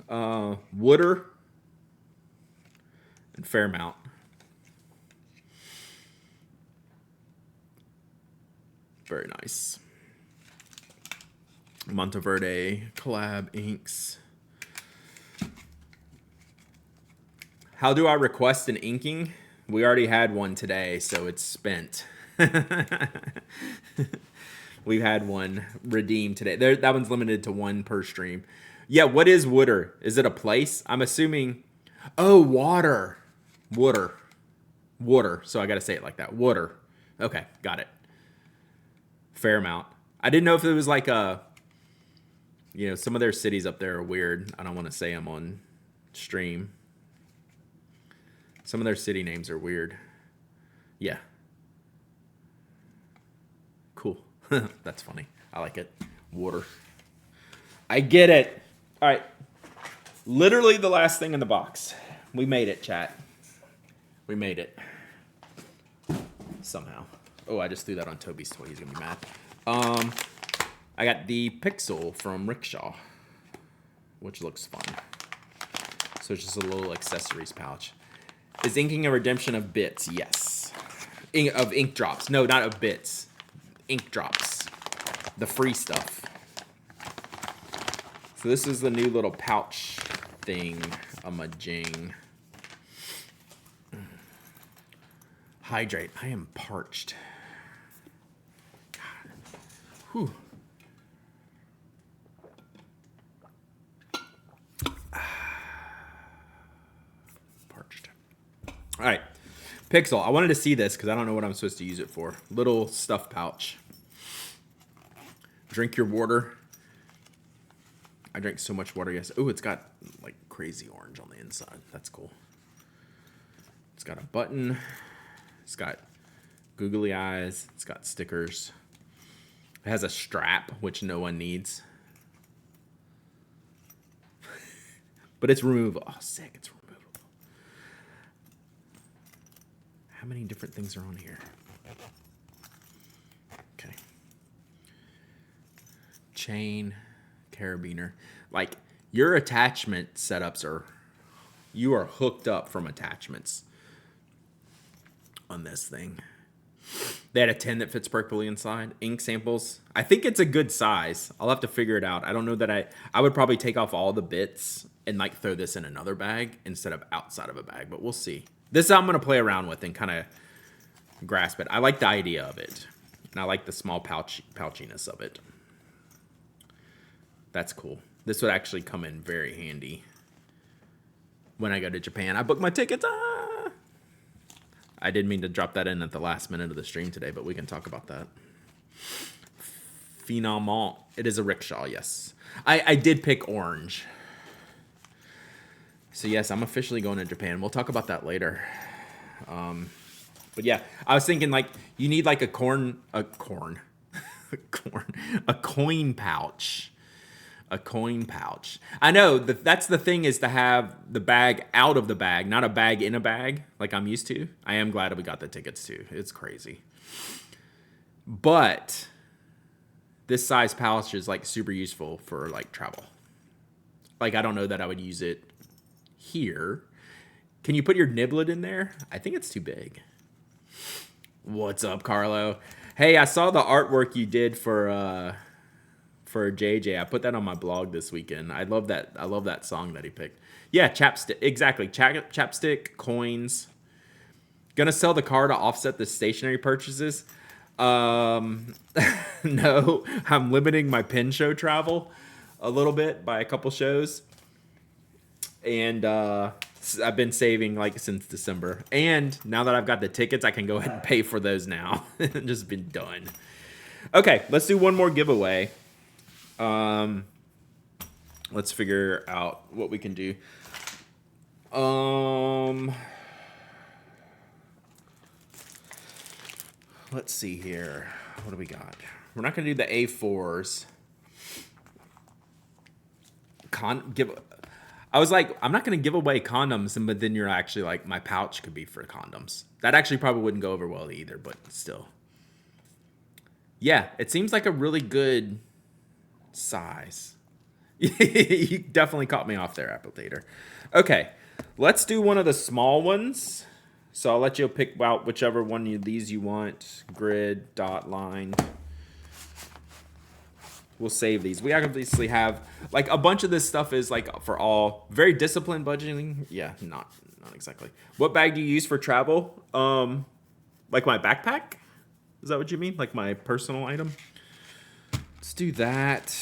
Wooder. And Fairmount. Very nice. Monteverde collab inks. How do I request an inking? We already had one today, so it's spent. We've had one redeemed today. That one's limited to one per stream. Yeah, what is Wooder? Is it a place? I'm assuming... Oh, water. Water. So I got to say it like that. Water. Okay, got it. Fairmount. I didn't know if it was like some of their cities up there are weird. I don't want to say them on stream. Some of their city names are weird. Yeah. Cool. That's funny. I like it. Water. I get it. All right. Literally the last thing in the box. We made it, chat. We made it. somehow. Oh, I just threw that on Toby's toy. He's gonna be mad. I got the Pixel from Rickshaw, which looks fun. So it's just a little accessories pouch. Is inking a redemption of bits? Yes. Of ink drops. No, not of bits. Ink drops. The free stuff. So this is the new little pouch thing. Jing. Hydrate. I am parched. God. Whew. Parched. All right. Pixel. I wanted to see this because I don't know what I'm supposed to use it for. Little stuff pouch. Drink your water. I drank so much water yesterday. Ooh, it's got like crazy orange on the inside. That's cool. It's got a button. It's got googly eyes. It's got stickers. It has a strap, which no one needs. But it's removable. Oh, sick. It's removable. How many different things are on here? Okay. Chain, carabiner. Like, your attachment setups are... You are hooked up from attachments on this thing. They had a 10 that fits perfectly inside. Ink samples. I think it's a good size. I'll have to figure it out. I don't know that I would probably take off all the bits and like throw this in another bag instead of outside of a bag, but we'll see. This I'm going to play around with and kind of grasp it. I like the idea of it. And I like the small pouchiness of it. That's cool. This would actually come in very handy when I go to Japan. I booked my tickets. I didn't mean to drop that in at the last minute of the stream today, but we can talk about that. Finalement. It is a rickshaw, yes. I did pick orange. So yes, I'm officially going to Japan. We'll talk about that later. But yeah, I was thinking like you need like a coin pouch. A coin pouch. I know that's the thing, is to have the bag out of the bag, not a bag in a bag like I'm used to. I am glad we got the tickets too. It's crazy. But this size pouch is like super useful for like travel. Like I don't know that I would use it here. Can you put your niblet in there? I think it's too big. What's up, Carlo? Hey, I saw the artwork you did for JJ. I put that on my blog this weekend. I love that song that he picked. Yeah, chapstick. Exactly. Chapstick, coins. Gonna sell the car to offset the stationary purchases. No, I'm limiting my pin show travel a little bit by a couple shows. And I've been saving like since December. And now that I've got the tickets, I can go ahead and pay for those now. Just been done. Okay, let's do one more giveaway. Let's figure out what we can do. Let's see here. What do we got? We're not going to do the A4s. I was like, I'm not going to give away condoms, but then you're actually like, my pouch could be for condoms. That actually probably wouldn't go over well either, but still. Yeah, it seems like a really good size. You definitely caught me off there, Appletater. Okay, let's do one of the small ones. So I'll let you pick out whichever one of these you want. Grid, dot, line. We'll save these. We obviously have like a bunch of this stuff is like for all very disciplined budgeting. Yeah, not exactly. What bag do you use for travel? Like my backpack? Is that what you mean? Like my personal item? Let's do that.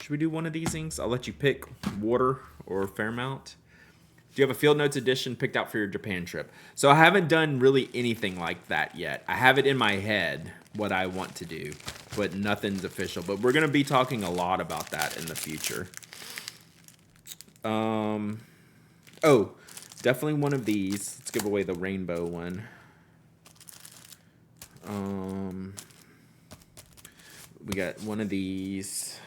Should we do one of these things? I'll let you pick water or Fairmount. Do you have a Field Notes edition picked out for your Japan trip? So I haven't done really anything like that yet. I have it in my head what I want to do, but nothing's official. But we're going to be talking a lot about that in the future. Oh, definitely one of these. Let's give away the rainbow one. We got one of these.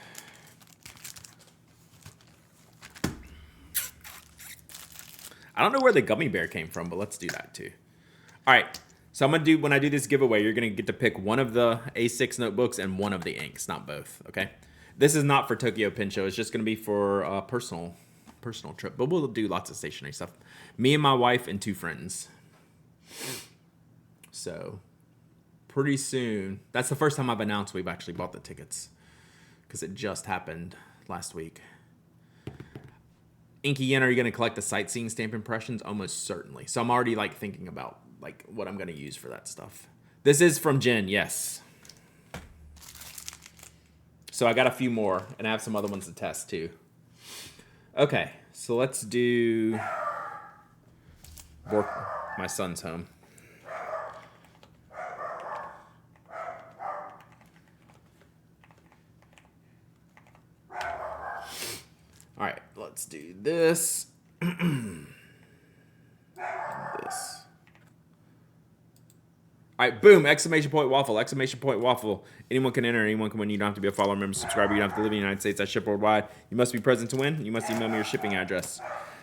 I don't know where the gummy bear came from, but let's do that too. All right. So I'm gonna do when I do this giveaway, you're gonna get to pick one of the A6 notebooks and one of the inks, not both. Okay. This is not for Tokyo Pen Show. It's just gonna be for a personal trip. But we'll do lots of stationery stuff. Me and my wife and 2 friends. So pretty soon. That's the first time I've announced we've actually bought the tickets because it just happened last week. Inky Yen, are you going to collect the sightseeing stamp impressions? Almost certainly. So I'm already like thinking about like what I'm going to use for that stuff. This is from Jen, yes. So I got a few more, and I have some other ones to test too. Okay, so let's do My Son's Home. All right, let's do this. This. All right, boom, exclamation point waffle, exclamation point waffle. Anyone can enter, anyone can win. You don't have to be a follower, member, subscriber. You don't have to live in the United States. I ship worldwide. You must be present to win. You must email me your shipping address.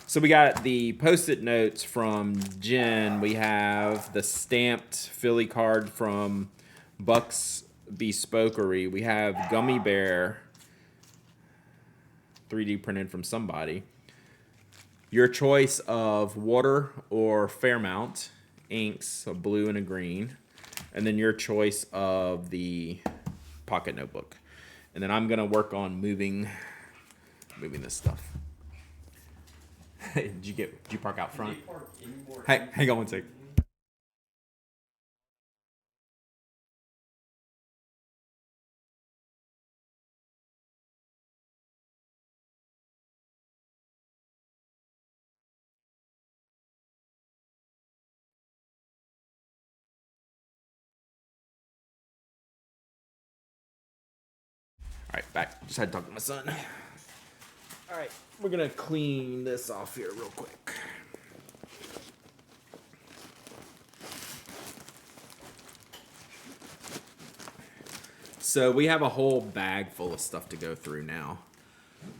So we got the Post-it notes from Jen. We have the stamped Philly card from Buck's Bespokery. We have Gummy Bear 3D printed from somebody. Your choice of water or Fairmount inks, a blue and a green. And then your choice of the pocket notebook. And then I'm going to work on moving this stuff. Did you park out front? Hey, hang on one sec. All right, back. Just had to talk to my son. All right, we're going to clean this off here real quick. So we have a whole bag full of stuff to go through now.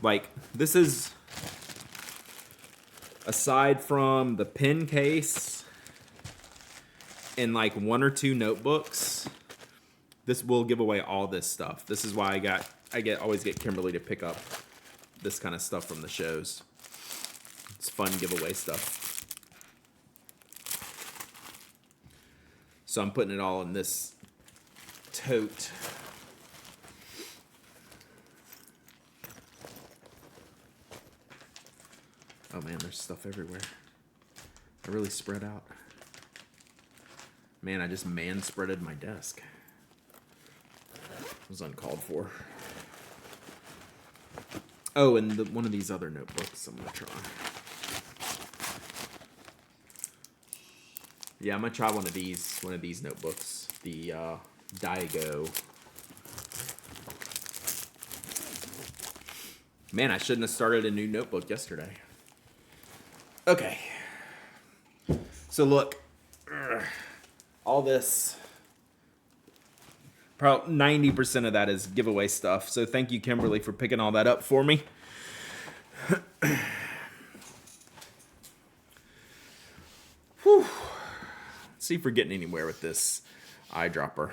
Like, this is, aside from the pen case and like 1 or 2 notebooks, this will give away all this stuff. This is why always get Kimberly to pick up this kind of stuff from the shows. It's fun giveaway stuff. So I'm putting it all in this tote. Oh man, there's stuff everywhere. I really spread out. Man, I just man-spreaded my desk. It was uncalled for. Oh, and one of these other notebooks I'm gonna try. Yeah, I'm gonna try one of these notebooks. The Daigo. Man, I shouldn't have started a new notebook yesterday. Okay. So look, all this, probably 90% of that is giveaway stuff. So thank you, Kimberly, for picking all that up for me. Whew. Let's see if we're getting anywhere with this eyedropper.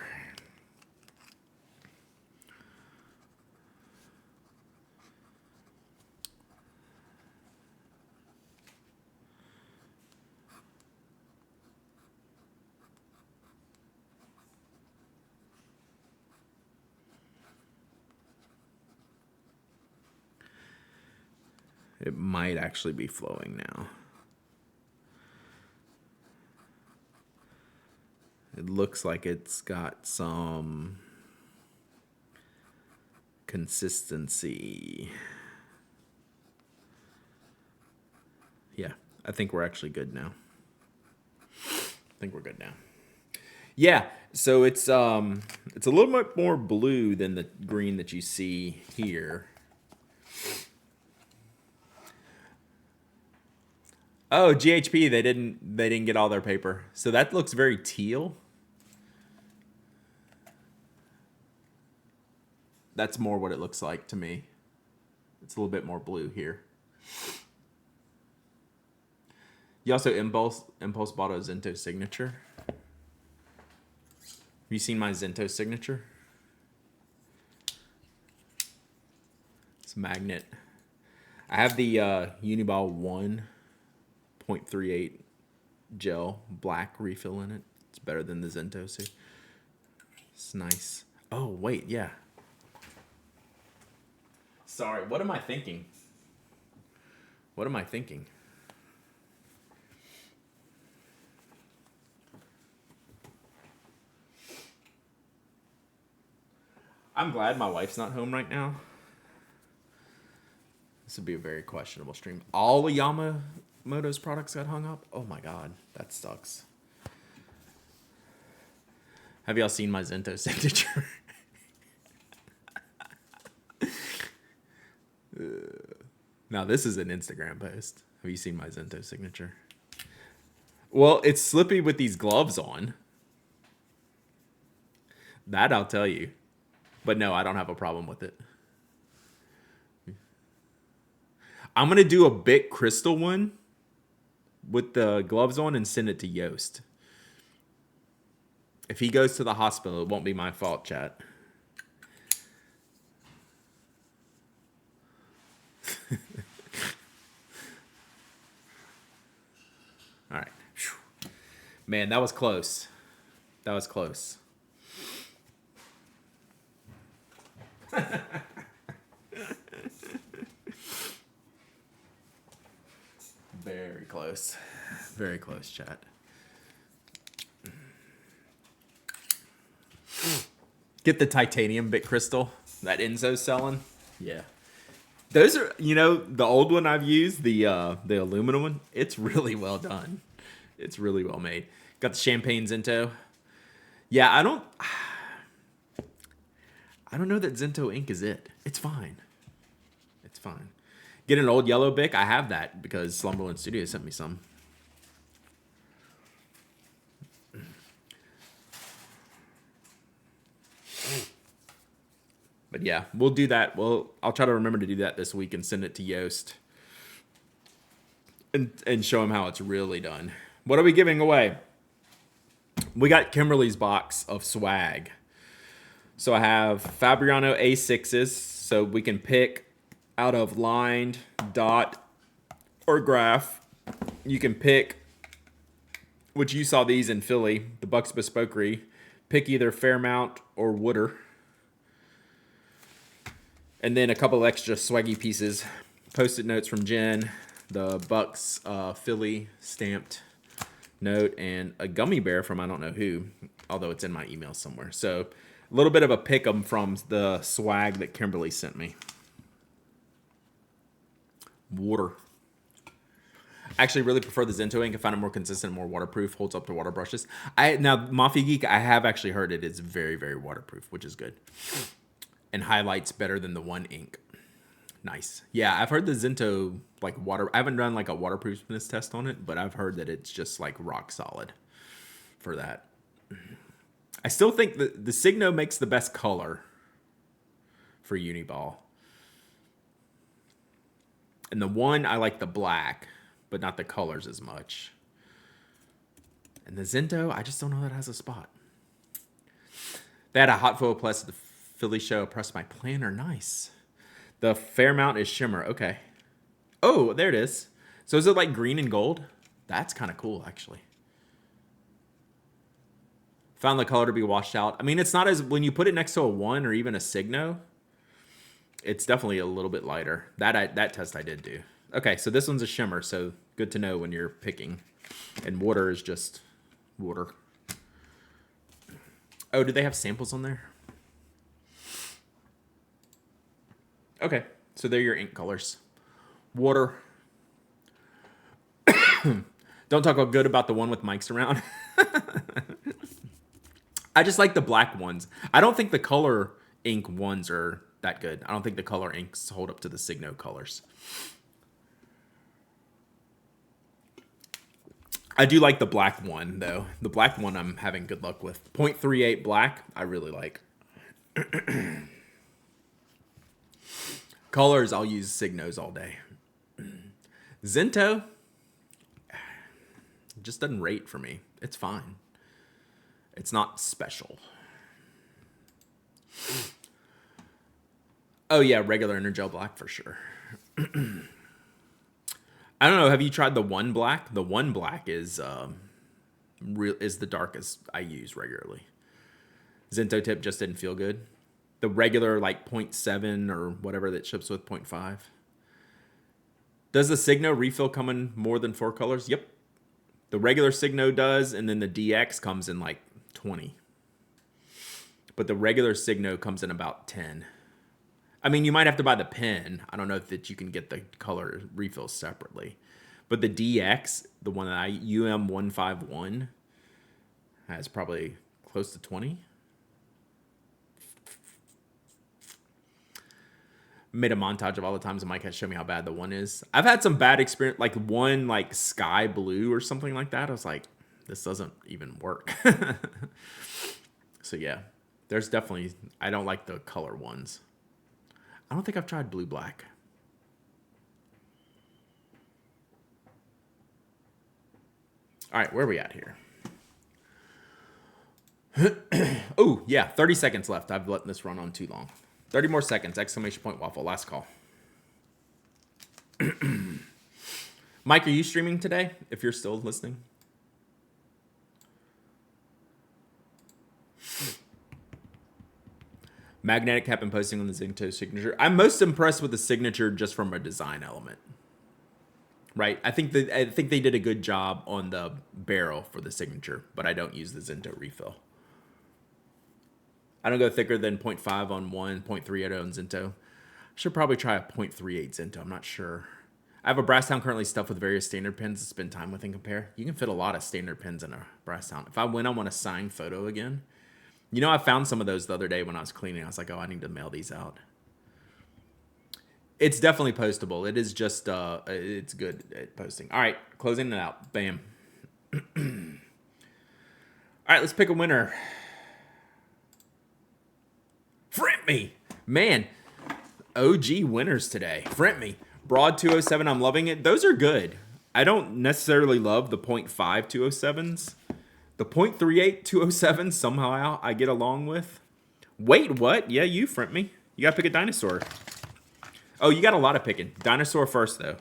It might actually be flowing now. It looks like it's got some consistency. Yeah, I think we're actually good now. Yeah, so it's a little bit more blue than the green that you see here. Oh, GHP, they didn't get all their paper. So that looks very teal. That's more what it looks like to me. It's a little bit more blue here. You also Impulse bought a Zento signature. you seen my Zento signature? It's a magnet. I have the Uniball 1.38 gel black refill in it. It's better than the Zento, see? It's nice. Oh, wait, yeah. Sorry, what am I thinking? What am I thinking? I'm glad my wife's not home right now. This would be a very questionable stream. All of Yamamoto's products got hung up? Oh my god, that sucks. Have y'all seen my Zento signature? Now this is an Instagram post. Have you seen my Zento signature? Well, it's slippy with these gloves on. That I'll tell you. But no, I don't have a problem with it. I'm going to do a Bic Crystal one with the gloves on and send it to Yost. If he goes to the hospital, it won't be my fault, chat. All right. Man, that was close. That was close. Very close. Very close, chat. Get the titanium Bic Crystal that Enzo's selling. Yeah. Those are, the old one I've used, the aluminum one, it's really well done. It's really well made. Got the Champagne Zento. Yeah, I don't know that Zento ink is it. It's fine. It's fine. Get an old yellow Bic. I have that because Slumberland Studios sent me some. But yeah, we'll do that. I'll try to remember to do that this week and send it to Yost. And show him how it's really done. What are we giving away? We got Kimberly's box of swag. So I have Fabriano A6s. So we can pick out of lined, dot, or graph. You can pick, which you saw these in Philly, the Bucks Bespokery. Pick either Fairmount or Wooder. And then a couple extra swaggy pieces. Post-it notes from Jen. The Bucks Philly stamped note. And a gummy bear from I don't know who. Although it's in my email somewhere. So a little bit of a pick 'em from the swag that Kimberly sent me. Water. I actually really prefer the Zento ink. I find it more consistent, more waterproof, holds up to water brushes. Now, Mafia Geek, I have actually heard it is very, very waterproof, which is good. And highlights better than the one ink. Nice. Yeah, I've heard the Zento, I haven't done like a waterproofness test on it, but I've heard that it's just like rock solid for that. I still think the Signo makes the best color for Uniball. And the one, I like the black, but not the colors as much. And the Zento, I just don't know that it has a spot. They had a hot photo plus at the Philly show. Pressed my planner. Nice. The Fairmount is shimmer. Okay. Oh, there it is. So is it like green and gold? That's kind of cool, actually. Found the color to be washed out. I mean, it's not as, when you put it next to a 1 or even a Signo, it's definitely a little bit lighter. That test I did do. Okay, so this one's a shimmer, so good to know when you're picking. And water is just water. Oh, do they have samples on there? Okay, so they're your ink colors. Water. Don't talk good about the one with mics around. I just like the black ones. I don't think the color ink ones are that good. I don't think the color inks hold up to the Signo colors. I do like the black one, though. The black one I'm having good luck with. 0.38 black, I really like. Colors, I'll use Signos all day. Zento just doesn't rate for me. It's fine. It's not special. Oh yeah, regular Energel black for sure. I don't know. Have you tried the one black? The one black is is the darkest I use regularly. Zinto tip just didn't feel good. The regular like 0.7 or whatever that ships with 0.5. Does the Signo refill come in more than 4 colors? Yep. The regular Signo does, and then the DX comes in like 20. But the regular Signo comes in about 10. I mean, you might have to buy the pen. I don't know if that you can get the color refills separately. But the DX, the one that UM151, has probably close to 20. Made a montage of all the times Mike has shown me how bad the one is. I've had some bad experience, like one like sky blue or something like that. I was like, this doesn't even work. So yeah, there's definitely, I don't like the color ones. I don't think I've tried blue black. All right, where are we at here? Oh, yeah, 30 seconds left. I've let this run on too long. 30 more seconds, exclamation point waffle, last call. Mike, are you streaming today, if you're still listening? Magnetic cap and posting on the Zinto signature. I'm most impressed with the signature just from a design element. Right? I think they did a good job on the barrel for the signature, but I don't use the Zinto refill. I don't go thicker than 0.5 on one, 0.38 on Zinto. I should probably try a 0.38 Zinto. I'm not sure. I have a Brasstown currently stuffed with various standard pins to spend time with and compare. You can fit a lot of standard pins in a Brasstown. If I win, I want a signed photo again. You know, I found some of those the other day when I was cleaning. I was like, oh, I need to mail these out. It's definitely postable. It is just, it's good at posting. All right, closing it out. Bam. All right, let's pick a winner. Front me. Man, OG winners today. Front me. Broad 207, I'm loving it. Those are good. I don't necessarily love the 0.5 207s. The 0.38 207s somehow I get along with. Wait, what? Yeah, you front me. You got to pick a dinosaur. Oh, you got a lot of picking. Dinosaur first, though.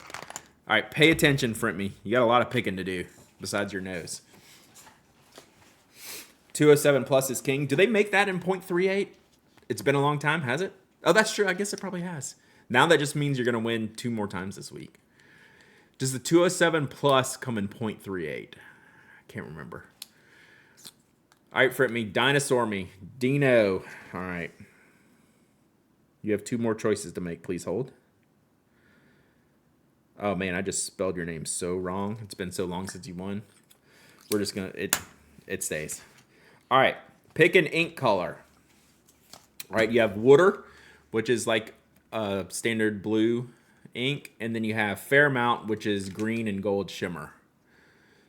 All right, pay attention, front me. You got a lot of picking to do besides your nose. 207 plus is king. Do they make that in 0.38? It's been a long time, has it? Oh, that's true. I guess it probably has. Now that just means you're going to win 2 more times this week. Does the 207 plus come in 0.38? I can't remember. All right, front me. Dinosaur me. Dino. All right. You have 2 more choices to make. Please hold. Oh, man, I just spelled your name so wrong. It's been so long since you won. We're just going to... It stays. All right. Pick an ink color. All right, you have Water, which is like a standard blue ink. And then you have Fairmount, which is green and gold shimmer.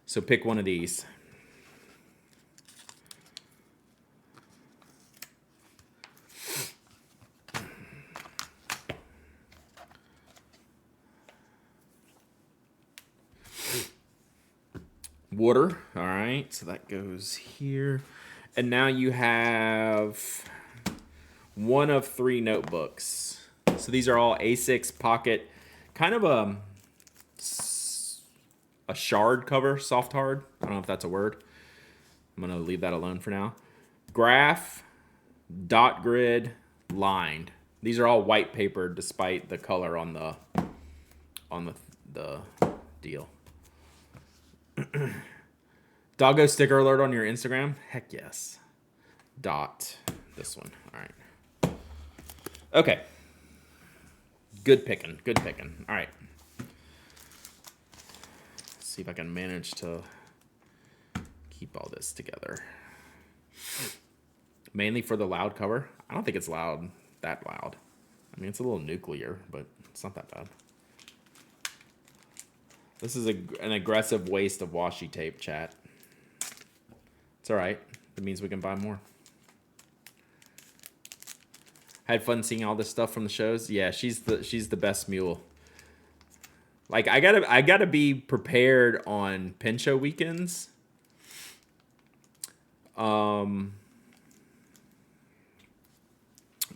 So pick one of these. Water. All right, so that goes here. And now you have one of 3 notebooks. So these are all A6 pocket, kind of a shard cover, soft hard. I don't know if that's a word. I'm going to leave that alone for now. Graph, dot grid, lined. These are all white paper despite the color on the deal. Doggo sticker alert on your Instagram? Heck yes. Dot. This one. All right. Okay. Good picking. Good picking. All right. Let's see if I can manage to keep all this together. Mainly for the loud cover. I don't think it's loud. That loud. I mean, it's a little nuclear, but it's not that bad. This is an aggressive waste of washi tape, chat. It's all right. It means we can buy more. Had fun seeing all this stuff from the shows. Yeah, she's the best mule. Like I gotta be prepared on pin show weekends.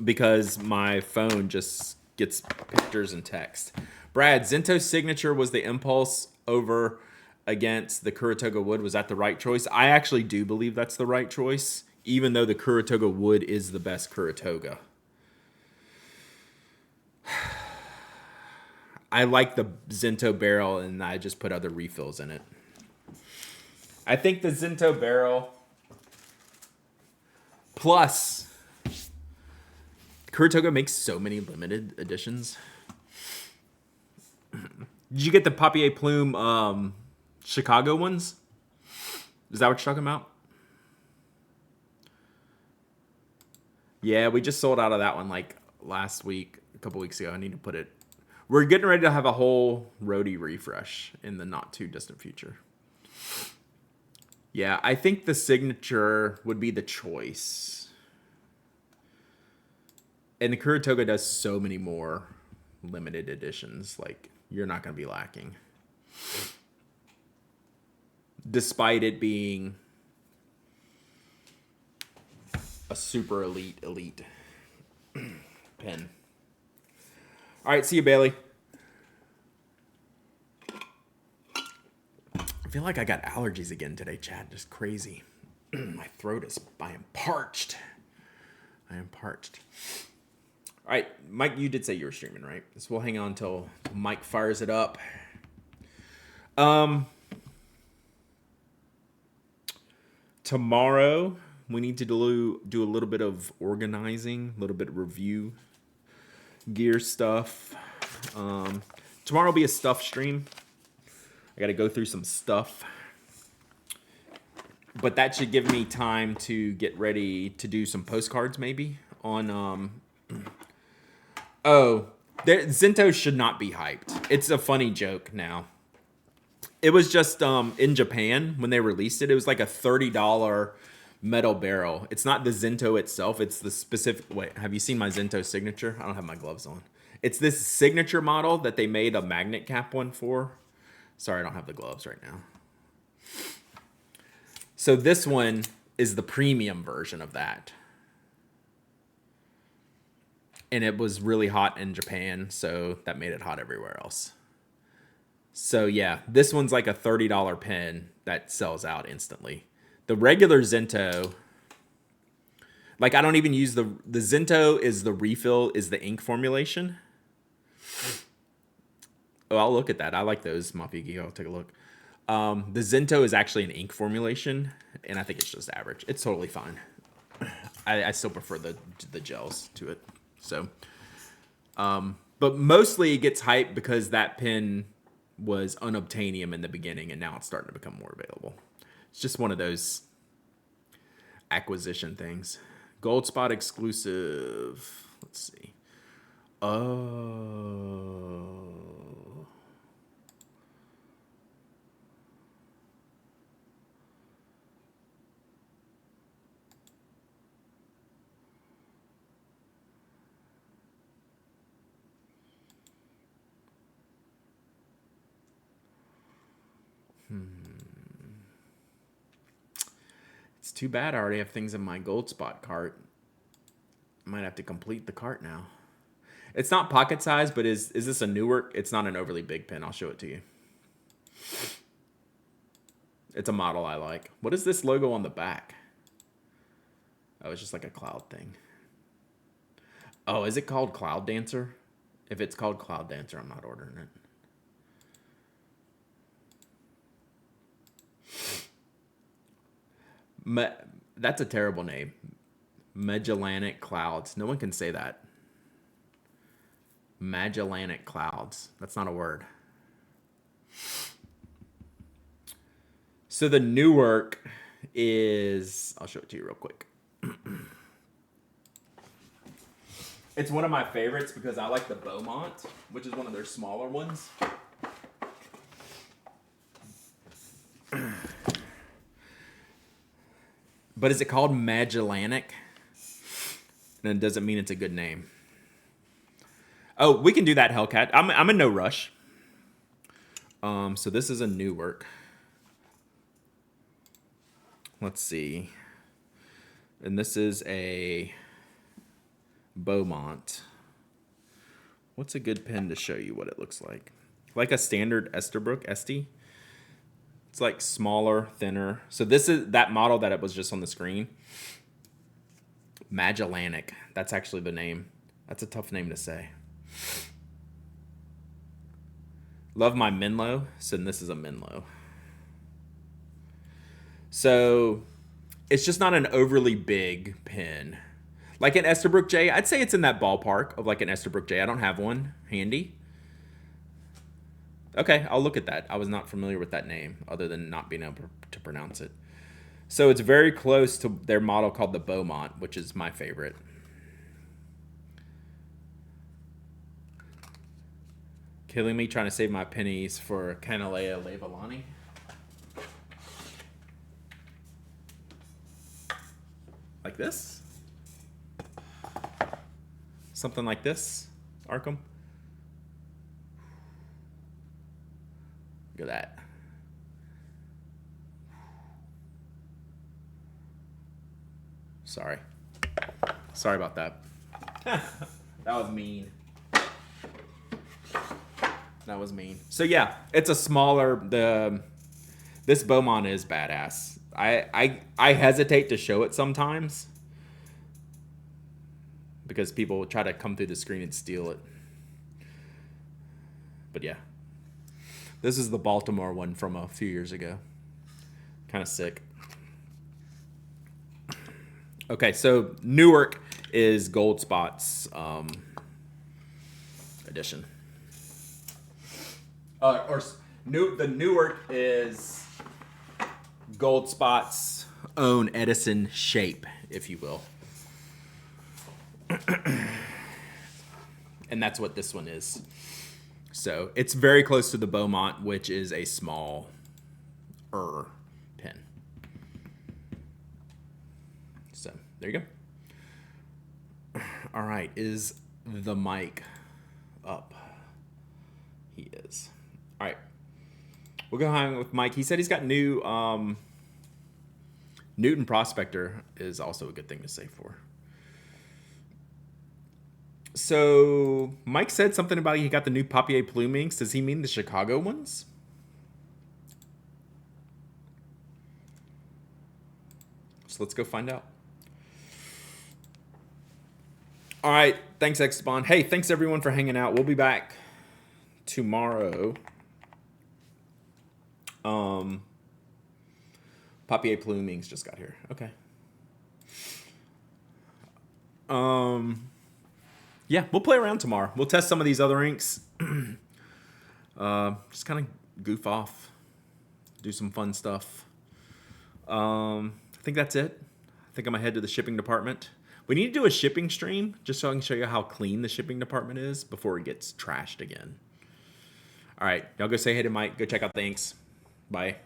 because my phone just gets pictures and text. Brad, Zento's signature was the Impulse over against the Kuratoga Wood. Was that the right choice? I actually do believe that's the right choice, even though the Kuratoga Wood is the best Kuratoga. I like the Zento barrel, and I just put other refills in it. I think the Zento barrel plus Kuratoga makes so many limited editions. Did you get the Papier Plume Chicago ones? Is that what you're talking about? Yeah, we just sold out of that one like last week, a couple weeks ago. I need to put it. We're getting ready to have a whole roadie refresh in the not too distant future. Yeah, I think the signature would be the choice. And the Kuratoga does so many more limited editions. Like, you're not going to be lacking. Despite it being a super elite pen. All right, see you, Bailey. I feel like I got allergies again today, Chad. Just crazy. My throat is... I am parched. All right, Mike, you did say you were streaming, right? So we'll hang on until Mike fires it up. Tomorrow, we need to do a little bit of organizing, a little bit of review, gear stuff. Tomorrow will be a stuff stream. I got to go through some stuff. But that should give me time to get ready to do some postcards maybe on... Zento should not be hyped. It's a funny joke now. It was just in Japan when they released it. It was like a $30 metal barrel. It's not the Zento itself. It's the specific... Wait, have you seen my Zento signature? I don't have my gloves on. It's this signature model that they made a magnet cap one for. Sorry, I don't have the gloves right now. So this one is the premium version of that. And it was really hot in Japan, so that made it hot everywhere else. So yeah, this one's like a $30 pen that sells out instantly. The regular Zento, like I don't even use the Zento is the refill, is the ink formulation. Oh, I'll look at that. I like those, Mafiki. I'll take a look. The Zento is actually an ink formulation, and I think it's just average. It's totally fine. I still prefer the gels to it. So, but mostly it gets hyped because that pen was unobtainium in the beginning, and now it's starting to become more available. It's just one of those acquisition things. Gold Spot exclusive. Let's see. Oh. It's too bad I already have things in my Gold Spot cart. I might have to complete the cart now. It's not pocket size, but is this a Newark? It's not an overly big pen. I'll show it to you. It's a model I like. What is this logo on the back? Oh, it's just like a cloud thing. Oh, is it called Cloud Dancer? If it's called Cloud Dancer, I'm not ordering it. That's a terrible name. Magellanic Clouds. No one can say that. Magellanic Clouds. That's not a word. So the Newark is... I'll show it to you real quick. It's one of my favorites because I like the Beaumont, which is one of their smaller ones. But is it called Magellanic? And it doesn't mean it's a good name. Oh, we can do that, Hellcat. I'm in no rush. So this is a Newark. Let's see. And this is a Beaumont. What's a good pen to show you what it looks like? Like a standard Esterbrook Esty. It's like smaller, thinner. So this is that model that it was just on the screen. Magellanic. That's actually the name. That's a tough name to say. Love my Menlo. So this is a Menlo. So it's just not an overly big pen. Like an Esterbrook J, I'd say it's in that ballpark of like an Esterbrook J. I don't have one handy. Okay, I'll look at that. I was not familiar with that name other than not being able to pronounce it. So it's very close to their model called the Beaumont, which is my favorite. Killing me trying to save my pennies for Canalea Levalani. Like this? Something like this, Arkham. Look at that. Sorry about that. That was mean. That was mean. So yeah, it's a smaller. This Beaumont is badass. I hesitate to show it sometimes because people try to come through the screen and steal it. But yeah, this is the Baltimore one from a few years ago. Kind of sick. Okay, so Newark is Gold Spots edition. The Newark is Gold Spot's own Edison shape, if you will. And that's what this one is. So it's very close to the Beaumont, which is a small pen. So there you go. All right, is the mic up? He is. All right, we'll go hang with Mike. He said he's got new Newton Prospector is also a good thing to say for. So Mike said something about he got the new Papier Plume inks. Does he mean the Chicago ones? So let's go find out. All right, thanks Xbon. Hey, thanks everyone for hanging out. We'll be back tomorrow. Papier Plume inks just got here. Okay. Yeah, we'll play around tomorrow. We'll test some of these other inks. Just kind of goof off, do some fun stuff. I think that's it. I think I'm gonna head to the shipping department. We need to do a shipping stream just so I can show you how clean the shipping department is before it gets trashed again. All right, y'all go say hey to Mike. Go check out the inks. Bye.